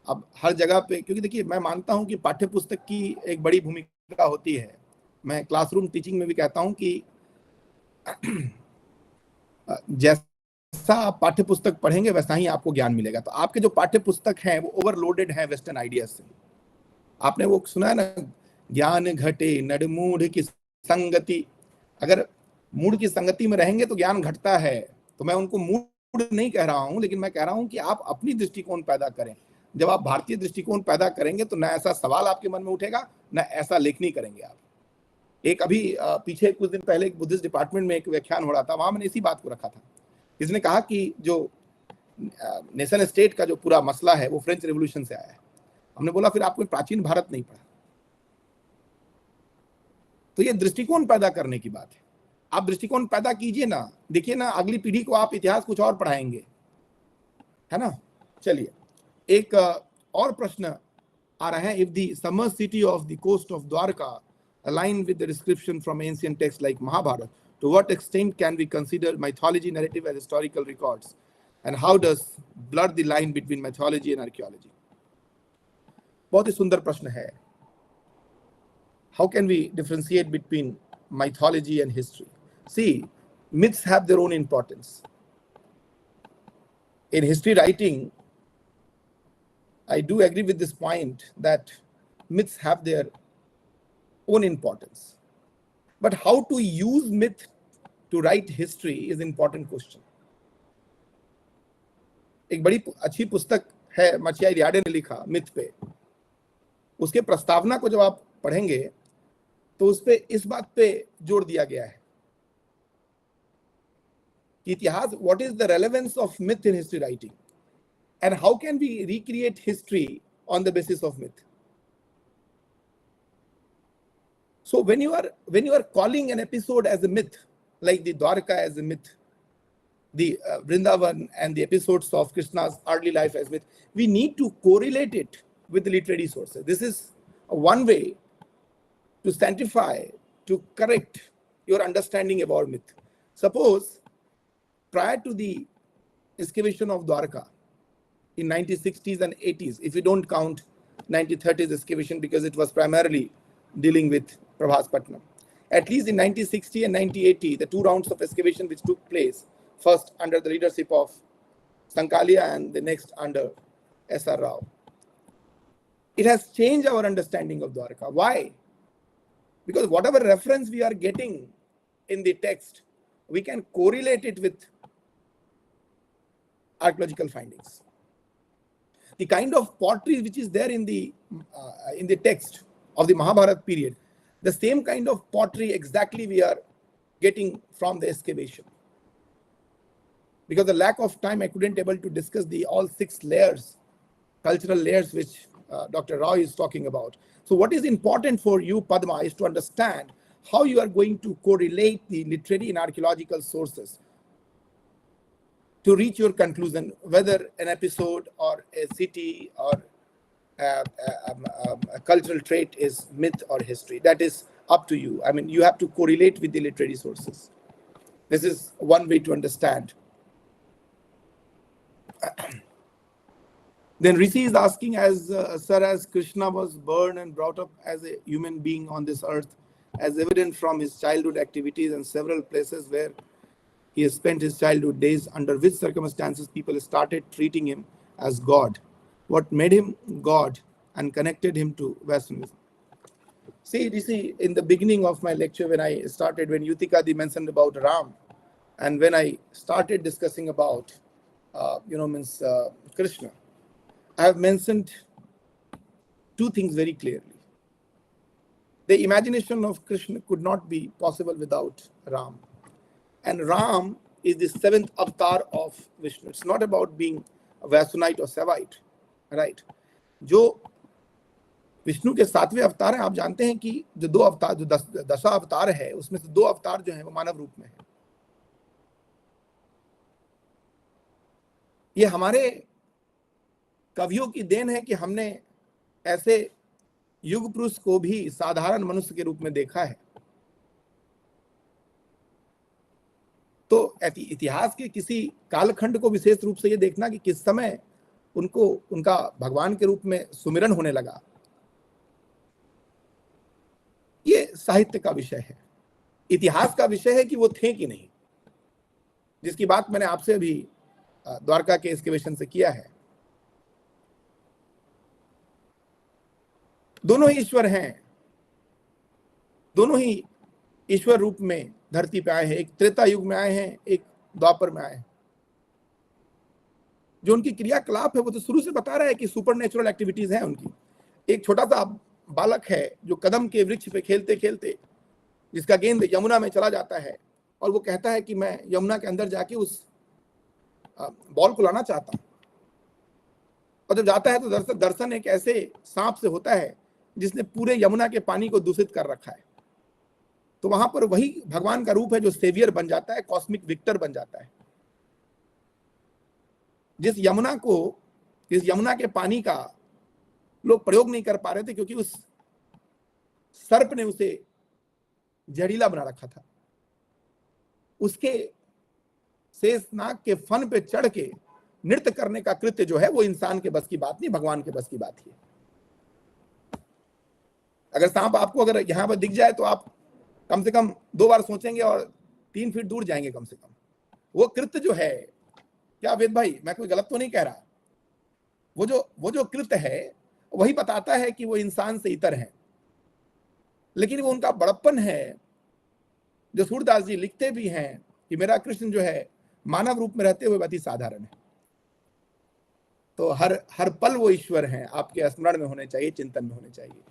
अब हर जगह पे। क्योंकि देखिए, मैं मानता हूं कि पाठ्य पुस्तक की एक बड़ी भूमिका होती है। मैं क्लासरूम टीचिंग में भी कहता हूं कि जैसा आप पाठ्य पुस्तक पढ़ेंगे वैसा ही आपको ज्ञान मिलेगा। तो आपके जो पाठ्य पुस्तक हैं वो ओवरलोडेड हैं वेस्टर्न आइडियाज से। आपने वो सुना है ना, ज्ञान घटे नडमूढ़ की संगति। अगर मूढ़ की संगति में रहेंगे तो ज्ञान घटता है। तो मैं उनको मूढ़ नहीं कह रहा हूं, लेकिन मैं कह रहा हूं कि आप अपनी दृष्टिकोण पैदा करें। जब आप भारतीय दृष्टिकोण पैदा करेंगे तो ना ऐसा सवाल आपके मन में उठेगा, ना ऐसा लेखनी करेंगे आप। एक अभी पीछे कुछ दिन पहले एक बुद्धिस्ट डिपार्टमेंट में एक व्याख्यान हो रहा था, वहां मैंने इसी बात को रखा था। इसने कहा कि जो नेशन स्टेट का जो पूरा मसला है वो फ्रेंच रेवोल्यूशन से आया है। हमने बोला फिर आपको प्राचीन भारत नहीं पढ़ा। तो ये दृष्टिकोण पैदा करने की बात है। आप दृष्टिकोण पैदा कीजिए ना, देखिए ना, अगली पीढ़ी को आप इतिहास कुछ और पढ़ाएंगे, है ना। चलिए, एक और प्रश्न आ रहा है। If the summer city of the coast of Dwarka align with the description from ancient texts like Mahabharata, to what extent can we consider mythology narrative as historical records, and how does blur the line between mythology and archaeology? बहुत ही सुंदर प्रश्न है। How can we differentiate between mythology and history? See, myths have their own importance. In history writing, I do agree with this point that myths have their own importance. But how to use myth to write history is an important question. एक बड़ी अच्छी पुस्तक है, मचिया इलियाडे ने लिखा myth पे। उसके प्रस्तावना को जब आप पढ़ेंगे तो उस पे इस बात पे जोर दिया गया है कि इतिहास, what is the relevance of myth in history writing and how can we recreate history on the basis of myth. So when you are calling an episode as a myth, like the Dwarka as a myth, the Vrindavan and the episodes of Krishna's early life as myth, we need to correlate it with the literary sources. This is one way to sanctify, to correct your understanding about myth. Suppose prior to the excavation of Dwarka in 1960s and 80s, if you don't count 1930s excavation because it was primarily dealing with Prabhaspatnam. At least in 1960 and 1980, the 2 rounds of excavation which took place, first under the leadership of Sankalia and the next under S.R. Rao, it has changed our understanding of Dwarka. Why? Because whatever reference we are getting in the text, we can correlate it with archaeological findings. The kind of pottery which is there in the text of the Mahabharata period, the same kind of pottery exactly we are getting from the excavation. Because the lack of time, I couldn't able to discuss all 6 layers, cultural layers, which Dr. Rao is talking about. So what is important for you, Padma, is to understand how you are going to correlate the literary and archaeological sources to reach your conclusion, whether an episode or a city or a cultural trait is myth or history. That is up to you. I mean, you have to correlate with the literary sources. This is one way to understand. Then Rishi is asking, sir, as Krishna was born and brought up as a human being on this earth, as evident from his childhood activities and several places where he has spent his childhood days, under which circumstances people started treating him as God? What made him God and connected him to Vaishnavism? See, Rishi, in the beginning of my lecture, when Yutika Di mentioned about Ram, and when I started discussing about, Krishna, I have mentioned two things very clearly. The imagination of Krishna could not be possible without Ram. And Ram is the seventh avatar of Vishnu. It's not about being a Vaishnaite or Saivite, right? जो विष्णु के सातवें अवतार हैं, आप जानते हैं कि जो दो अवतार, जो दशा अवतार है, उसमें से दो अवतार जो हैं वो मानव रूप में है. ये हमारे कवियों की देन है कि हमने ऐसे युग पुरुष को भी साधारण मनुष्य के रूप में देखा है. तो इतिहास के किसी कालखंड को विशेष रूप से ये देखना कि किस समय उनको उनका भगवान के रूप में सुमिरन होने लगा, ये साहित्य का विषय है. इतिहास का विषय है कि वो थे कि नहीं, जिसकी बात मैंने आपसे अभी द्वारका के एक्सकेवेशन से किया है. दोनों ही ईश्वर हैं, दोनों ही ईश्वर रूप में धरती पे आए हैं. एक त्रेता युग में आए हैं, एक द्वापर में आए हैं. जो उनकी क्रियाकलाप है वो तो शुरू से बता रहा है कि सुपर नेचुरल एक्टिविटीज हैं उनकी. एक छोटा सा बालक है जो कदम के वृक्ष पे खेलते खेलते, जिसका गेंद यमुना में चला जाता है, और वो कहता है कि मैं यमुना के अंदर जाके उस बॉल को लाना चाहता हूं. और जब जाता है तो दर्शन एक ऐसे सांप से होता है जिसने पूरे यमुना के पानी को दूषित कर रखा है. तो वहां पर वही भगवान का रूप है जो सेवियर बन जाता है, कॉस्मिक विक्टर बन जाता है. जिस यमुना के पानी का लोग प्रयोग नहीं कर पा रहे थे क्योंकि उस सर्प ने उसे जहरीला बना रखा था. उसके शेषनाग के फन पे चढ़ के नृत्य करने का कृत्य जो है वो इंसान के बस की बात नहीं, भगवान के बस की बात है. अगर सांप आपको अगर यहां पर दिख जाए तो आप कम से कम 2 बार सोचेंगे और 3 फीट दूर जाएंगे कम से कम. वो कृत्य जो है, क्या वेद भाई, मैं कोई गलत तो नहीं कह रहा, वो जो कृत्य है वही बताता है कि वो इंसान से इतर है. लेकिन वो उनका बड़प्पन है जो सूरदास जी लिखते भी हैं कि मेरा कृष्ण जो है मानव रूप में रहते हुए अति साधारण है. तो हर पल वो ईश्वर हैं, आपके स्मरण में होने चाहिए, चिंतन में होने चाहिए.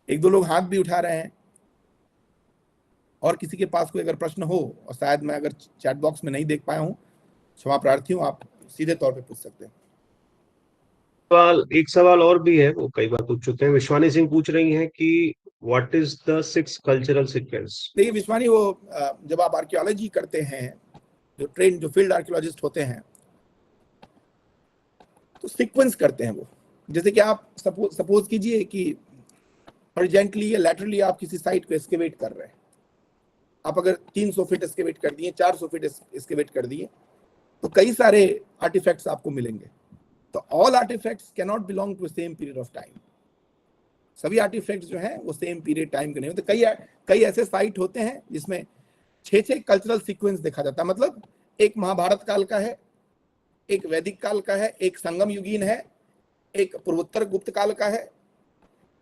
1-2 लोग हाथ भी उठा रहे हैं, और किसी के पास कोई अगर प्रश्न हो, और शायद मैं अगर चैट बॉक्स में नहीं देख पाया हूं, क्षमा प्रार्थी हूं, आप सीधे तौर पे पूछ सकते हैं. एक सवाल और भी है, वो कई बार पूछ चुके हैं. विश्वानी सिंह पूछ रही हैं कि what is the 6 cultural sequence. देखिए विश्वानी, वो जब आप आर्कियोलॉजी करते हैं, जो फील्ड आर्कियोलॉजिस्ट होते हैं, तो सीक्वेंस करते हैं वो. जैसे कि आप सपोज कीजिए कि हॉरिजॉन्टली या लैटरली आप किसी साइट को एक्सकेवेट कर रहे हैं. आप अगर 300 फीट एक्सकेवेट कर दिए, 400 फीट एक्सकेवेट कर दिए, तो कई सारे आर्टिफैक्ट्स आपको मिलेंगे. तो all artifacts can not belong to same period of time. सभी आर्टिफैक्ट्स जो हैं वो सेम पीरियड टाइम के नहीं होते. कई ऐसे साइट होते हैं जिसमें 6 कल्चरल सीक्वेंस देखा जाता है. मतलब एक महाभारत काल का है, एक वैदिक काल का है, एक संगम युगीन है, एक पूर्वोत्तर गुप्त काल का है.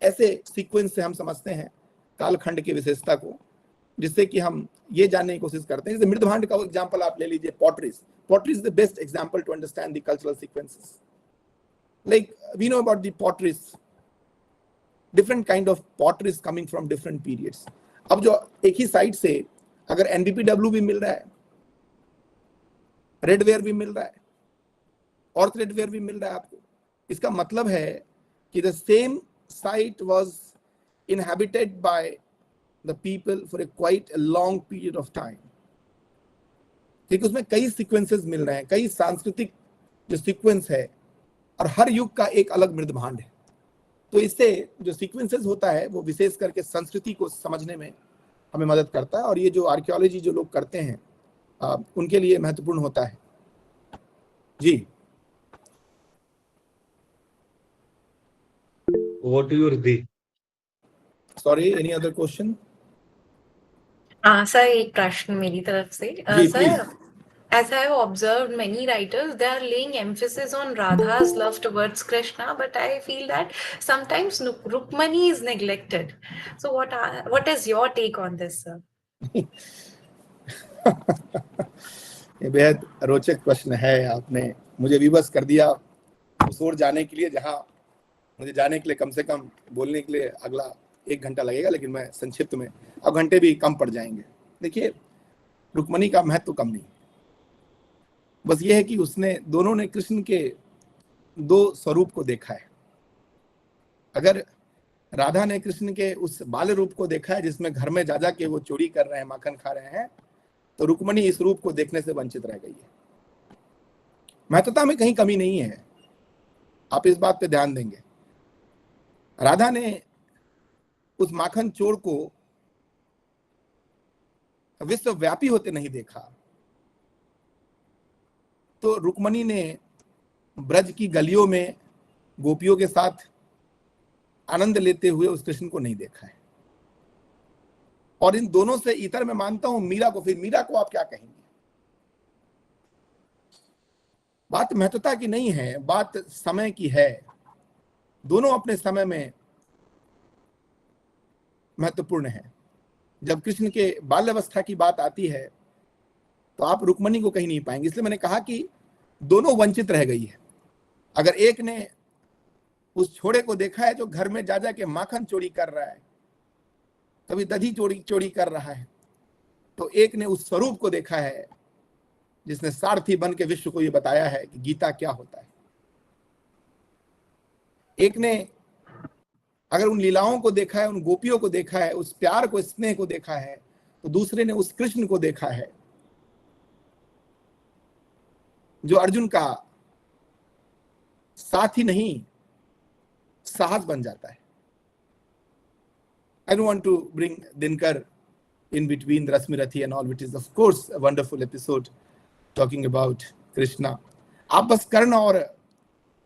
ऐसे सीक्वेंस से हम समझते हैं कालखंड की विशेषता को, जिससे कि हम ये जानने की कोशिश करते हैं. जैसे मृदभांड का एग्जांपल आप ले लीजिए, pottery is the best example to understand the cultural sequences. Like we know about the potteries, different kind of potteries coming from different periods. अब जो एक ही साइट से अगर NBPW भी मिल रहा है, रेडवेयर भी मिल रहा है, और रेडवेयर भी मिल रहा है आपको, इसका मतलब है कि the same site was inhabited by the people for a quite a long period of time, क्योंकि उसमें कई सीक्वेंसेस मिल रहे हैं, कई सांस्कृतिक जो सीक्वेंस है, और हर युग का एक अलग मृद भांड है। तो इससे जो सीक्वेंसेस होता है वो विशेष करके संस्कृति को समझने में हमें मदद करता है, और ये जो आर्कियोलॉजी जो लोग करते हैं उनके लिए महत्वपूर्ण होता है। जी, What do you think? Sorry, any other question? Sir एक प्रश्न मेरी तरफ से। जी, sir, as I have observed many writers, they are laying emphasis on Radha's love towards Krishna, but I feel that sometimes Rukmani is neglected. So what is your take on this, sir? ये बेहद रोचक प्रश्न है। आपने मुझे विवश कर दिया उस ओर जाने के लिए जहां मुझे जाने के लिए कम से कम बोलने के लिए अगला 1 घंटा लगेगा, लेकिन मैं संक्षिप्त में, अब घंटे भी कम पड़ जाएंगे। देखिए, रुक्मणी का महत्व कम नहीं, बस ये है कि दोनों ने कृष्ण के 2 स्वरूप को देखा है। अगर राधा ने कृष्ण के उस बाल रूप को देखा है जिसमें घर में जा के वो चोरी कर रहे हैं, माखन खा रहे हैं, तो रुक्मणी इस रूप को देखने से वंचित रह गई है। महत्वता में कहीं कमी नहीं है, आप इस बात पे ध्यान देंगे। राधा ने उस माखन चोर को विश्वव्यापी होते नहीं देखा, तो रुक्मणी ने ब्रज की गलियों में गोपियों के साथ आनंद लेते हुए उस कृष्ण को नहीं देखा है। और इन दोनों से इतर मैं मानता हूं मीरा को। फिर मीरा को आप क्या कहेंगे? बात महत्वता की नहीं है, बात समय की है। दोनों अपने समय में महत्वपूर्ण है। जब कृष्ण के बाल्यावस्था की बात आती है तो आप रुक्मणी को कहीं नहीं पाएंगे। इसलिए मैंने कहा कि दोनों वंचित रह गई है। अगर एक ने उस छोड़े को देखा है जो घर में जा के माखन चोरी कर रहा है, कभी दही चोरी कर रहा है, तो एक ने उस स्वरूप को देखा है जिसने सारथी बन के विश्व को ये बताया है कि गीता क्या होता है। एक ने अगर उन लीलाओं को देखा है, उन गोपियों को देखा है, उस प्यार को, स्नेह को देखा है, तो दूसरे ने उस कृष्ण को देखा है जो अर्जुन का साथी नहीं, साहस बन जाता है। I don't want to bring Dinkar in between Rasmi Rathi and all, which is of course a wonderful episode talking about Krishna. आप बस कर्ण और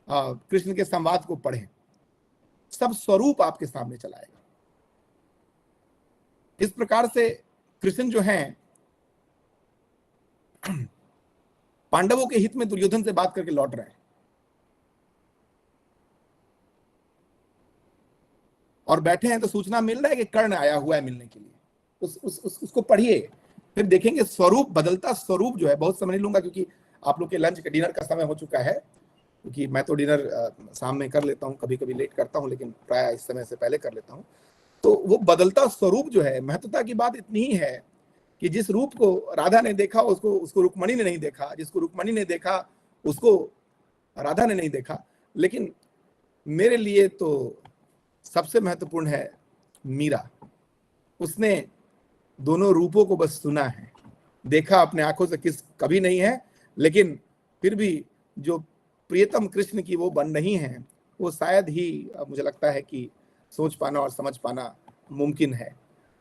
कृष्ण के संवाद को पढ़ें, सब स्वरूप आपके सामने चलाएगा। इस प्रकार से कृष्ण जो हैं पांडवों के हित में दुर्योधन से बात करके लौट रहे हैं, और बैठे हैं तो सूचना मिल रहा है कि कर्ण आया हुआ है मिलने के लिए। उसको पढ़िए, फिर देखेंगे स्वरूप बदलता। स्वरूप जो है, बहुत समय नहीं लूंगा क्योंकि आप लोग के लंच के डिनर का समय हो चुका है, क्योंकि मैं तो डिनर शाम में कर लेता हूं, कभी कभी लेट करता हूं, लेकिन प्राय इस समय से पहले कर लेता हूं। तो वो बदलता स्वरूप जो है, महत्वता की बात इतनी ही है कि जिस रूप को राधा ने देखा उसको रुक्मणी ने नहीं देखा, जिसको रुक्मणी ने देखा उसको राधा ने नहीं देखा। लेकिन मेरे लिए तो सबसे महत्वपूर्ण है मीरा। उसने दोनों रूपों को बस सुना है, देखा अपने आंखों से कभी नहीं है, लेकिन फिर भी जो प्रियतम कृष्ण की वो बन रही हैं, वो शायद ही मुझे लगता है कि सोच पाना और समझ पाना मुमकिन है।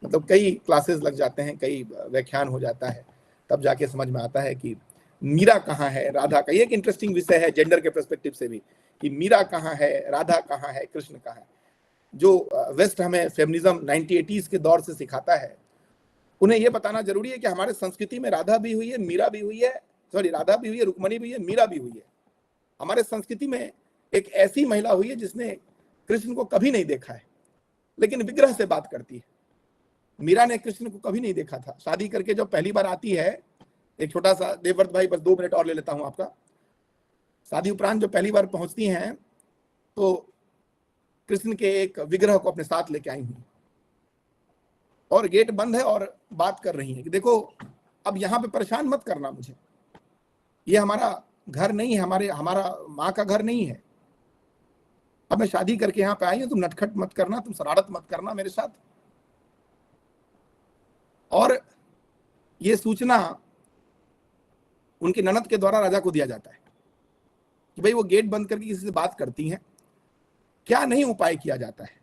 मतलब कई क्लासेस लग जाते हैं, कई व्याख्यान हो जाता है, तब जाके समझ में आता है कि मीरा कहाँ है, राधा का। ये एक इंटरेस्टिंग विषय है जेंडर के पर्सपेक्टिव से भी, कि मीरा कहाँ है, राधा कहाँ है, कृष्ण कहाँ है। जो वेस्ट हमें फेमिनिज्म 1980s के दौर से सिखाता है, उन्हें यह बताना जरूरी है कि हमारे संस्कृति में राधा भी हुई है, मीरा भी हुई है, राधा भी हुई है, रुक्मणी भी हुई है, मीरा भी हुई है। हमारे संस्कृति में एक ऐसी महिला हुई है जिसने कृष्ण को कभी नहीं देखा है, लेकिन विग्रह से बात करती है। मीरा ने कृष्ण को कभी नहीं देखा था। शादी करके जो पहली बार आती है, एक छोटा सा देवव्रत भाई, बस 2 मिनट और ले लेता हूं आपका। शादी उपरांत जो पहली बार पहुंचती हैं, तो कृष्ण के एक विग्रह को अपने साथ लेके आई हुई, और गेट बंद है और बात कर रही है कि देखो अब यहाँ पे परेशान मत करना मुझे, ये हमारा घर नहीं है, हमारा माँ का घर नहीं है। अब मैं शादी करके यहाँ पे आई हूँ, तुम नटखट मत करना, तुम शरारत मत करना मेरे साथ। और ये सूचना उनकी ननद के द्वारा राजा को दिया जाता है कि भाई वो गेट बंद करके किसी से बात करती हैं, क्या नहीं उपाय किया जाता है।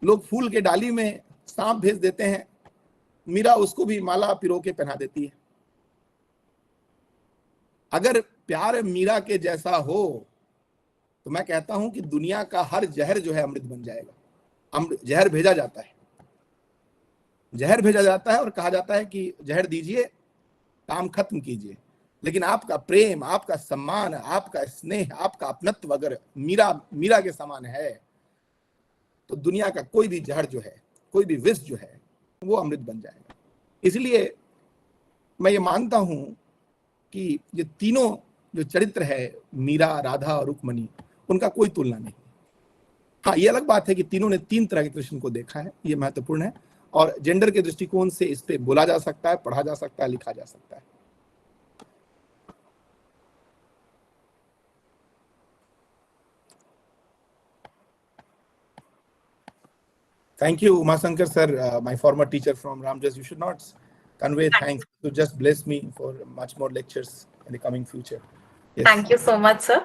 लोग फूल के डाली में सांप भेज देते हैं, मीरा उसको भी माला पिरो के पहना देती है। अगर प्यार मीरा के जैसा हो तो मैं कहता हूं कि दुनिया का हर जहर जो है अमृत बन जाएगा। जहर भेजा जाता है, जहर भेजा जाता है और कहा जाता है कि जहर दीजिए, काम खत्म कीजिए। लेकिन आपका प्रेम, आपका सम्मान, आपका स्नेह, आपका अपनत्व अगर मीरा के समान है तो दुनिया का कोई भी जहर जो है, कोई भी विष जो है, वो अमृत बन जाएगा। इसलिए मैं ये मानता हूं कि ये तीनों जो चरित्र है, मीरा, राधा और रुक्मणी, उनका कोई तुलना नहीं। हाँ, ये अलग बात है कि तीनों ने 3 तरह के कृष्ण को देखा है, ये महत्वपूर्ण है, और जेंडर के दृष्टिकोण से इस पे बोला जा सकता है, पढ़ा जा सकता है, लिखा जा सकता है। Thank you, Umasankar sir, my former teacher from Ramjas. You should not convey thanks to just bless me for much more lectures in the coming future. Yes. Thank you so much, sir.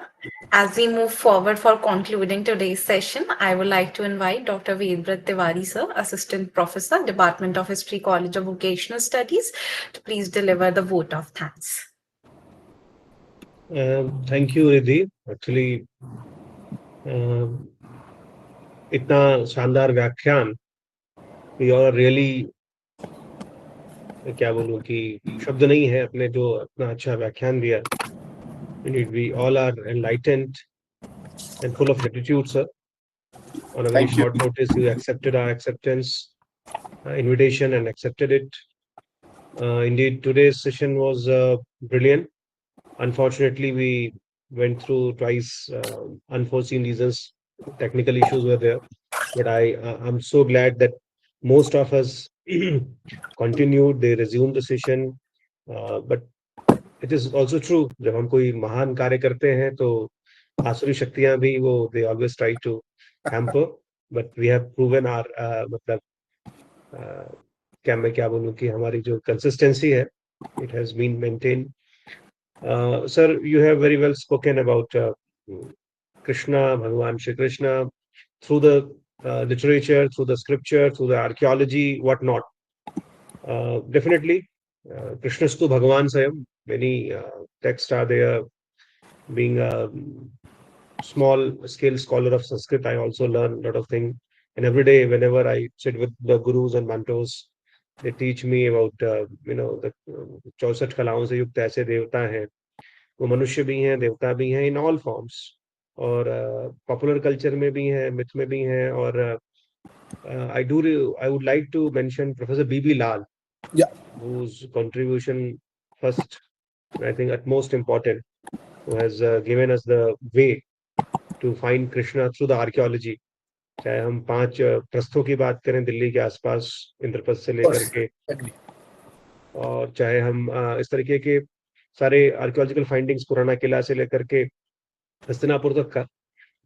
As we move forward for concluding today's session, I would like to invite Dr. Vedbrat Tiwari, sir, Assistant Professor, Department of History, College of Vocational Studies, to please deliver the vote of thanks. Thank you, Riddhi. Actually, इतना शानदार व्याख्यान, we are really, क्या बोलूं कि शब्द नहीं है अपने जो इतना अच्छा व्याख्यान दिया। Indeed, we all are enlightened and full of gratitude, sir. On a very short notice, you accepted our invitation and accepted it. Indeed, today's session was brilliant. Unfortunately, we went through twice unforeseen reasons, technical issues were there. But I'm so glad that most of us continued, they resumed the session. But it is also true, जब हम कोई महान कार्य करते हैं तो आसुरी शक्तियां भी वो they always try to hamper, but we have proven our मतलब क्या बोलूं कि हमारी जो consistency है, it has been maintained. Sir, you have very well spoken about Krishna, Bhagavan Shri Krishna, through the literature, through the scripture, through the archaeology, whatnot. Definitely, Krishnastu Bhagavan Sayam, many texts are there. Being a small scale scholar of Sanskrit, I also learn a lot of things. And every day, whenever I sit with the gurus and mentors, they teach me about, the 64 कलाओं से युक्त ऐसे देवता हैं, वो मनुष्य भी हैं, देवता भी हैं, in all forms. और पॉपुलर कल्चर में भी हैं, मिथ में भी हैं, और I would like to mention Professor B.B. Lal, whose contribution first, I think at most important, who has given us the way to find Krishna through the archaeology. चाहे हम 5 प्रस्थों की बात करें दिल्ली के आसपास, इंद्रप्रस्थ से लेकर के, और चाहे हम इस तरीके के सारे आर्कियोलॉजिकल फाइंडिंग्स पुराना किला से लेकर के हस्तिनापुर तक का,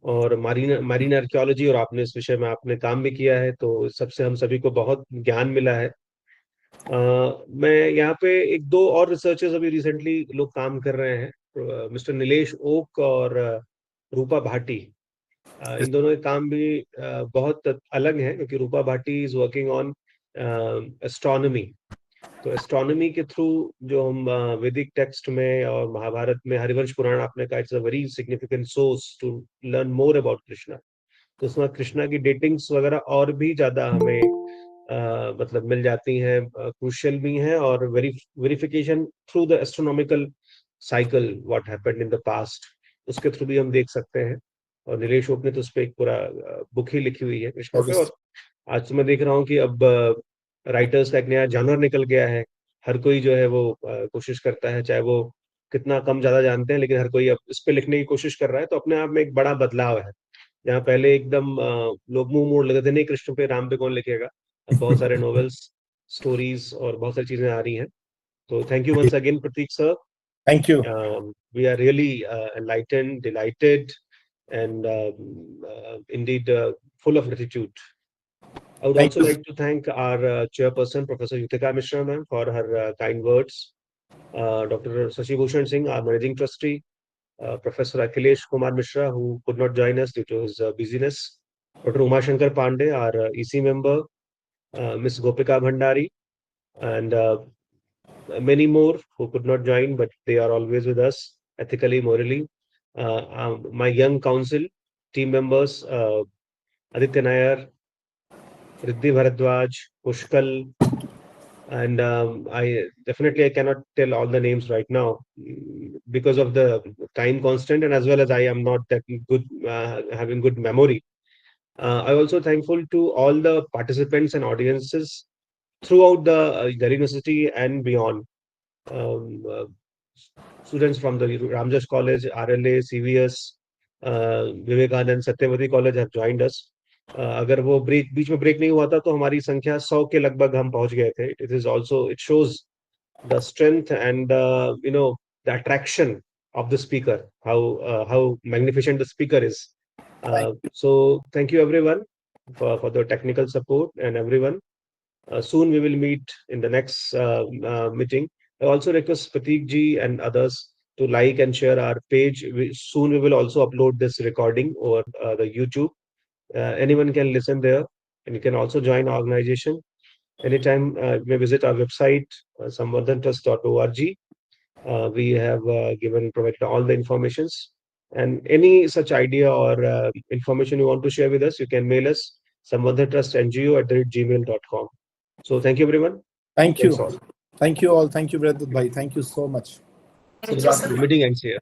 और मारीन आर्कियोलॉजी, और आपने इस विषय में आपने काम भी किया है, तो सबसे हम सभी को बहुत ज्ञान मिला है। मैं यहाँ पे 1-2 और रिसर्चर्स अभी रिसेंटली लोग काम कर रहे हैं, मिस्टर नीलेश ओक और रूपा भाटी। इन दोनों के काम भी बहुत अलग है, क्योंकि Rupa Bhati is working on astronomy. तो एस्ट्रोनॉमी के थ्रू जो हम वैदिक टेक्स्ट में और महाभारत में हरिवंश पुराण, आपने कहा it's a very significant source to learn more about Krishna. तो उसमें कृष्णा की डेटिंग्स वगैरह और भी ज्यादा हमें मतलब मिल जाती हैं, क्रूशियल भी हैं, और verification through the astronomical cycle what happened in the past, उसके थ्रू भी हम देख सकते हैं। और नीलेश ओक ने तो उस पर एक पूरा बुक ही लिखी हुई है कृष्णा पे। और आज तो मैं देख रहा हूँ कि अब राइटर्स का एक नया जॉनर निकल गया है, हर कोई जो है वो कोशिश करता है, चाहे वो कितना कम ज्यादा जानते हैं, लेकिन हर कोई अब इस पे लिखने की कोशिश कर रहा है। तो अपने आप में एक बड़ा बदलाव है, जहाँ पहले एकदम लोग मुंह मोड़ लेते थे, नहीं कृष्ण पे, राम पे कौन लिखेगा। अब बहुत सारे नॉवेल्स, स्टोरीज और बहुत सारी चीजें आ रही हैं। तो thank you once again Prateek sir, thank you. We are really enlightened, delighted and indeed full of gratitude. I would Thank also you. like to thank our chairperson, Professor Yutika Mishra ma'am, for her kind words. Dr. Shashi Bhushan Singh, our managing trustee, Professor Akhilesh Kumar Mishra, who could not join us due to his busyness, Dr. Uma Shankar Pandey, our EC member, Ms. Gopika Bhandari, and many more who could not join, but they are always with us ethically, morally. My young council team members, Aditya Nair, Riddhi Bharadwaj, Pushkal, and I cannot tell all the names right now because of the time constant, and as well as I am not that good having good memory. I also thankful to all the participants and audiences throughout the university and beyond. Um, uh, Students from the Ramjas College, RLA, CVS, Vivekananda Satyawati College have joined us. अगर वो break बीच में break नहीं हुआ था तो हमारी संख्या 100 के लगभग हम पहुंच गए थे. It is also, it shows the strength and the attraction of the speaker, how magnificent the speaker is. So thank you everyone for the technical support and everyone. Soon we will meet in the next meeting. I also request Prateek ji and others to like and share our page. Soon we will also upload this recording over the YouTube. Anyone can listen there, and you can also join our organization. Anytime you may visit our website, samvardhantrust.org. We have provided all the informations. And any such idea or information you want to share with us, you can mail us samvardhantrustngo@gmail.com. So thank you everyone. Thank That's you. all. Thank you all. Thank you, Brother Bhai. Thank you so much. Thank you, sir. Meeting ends here.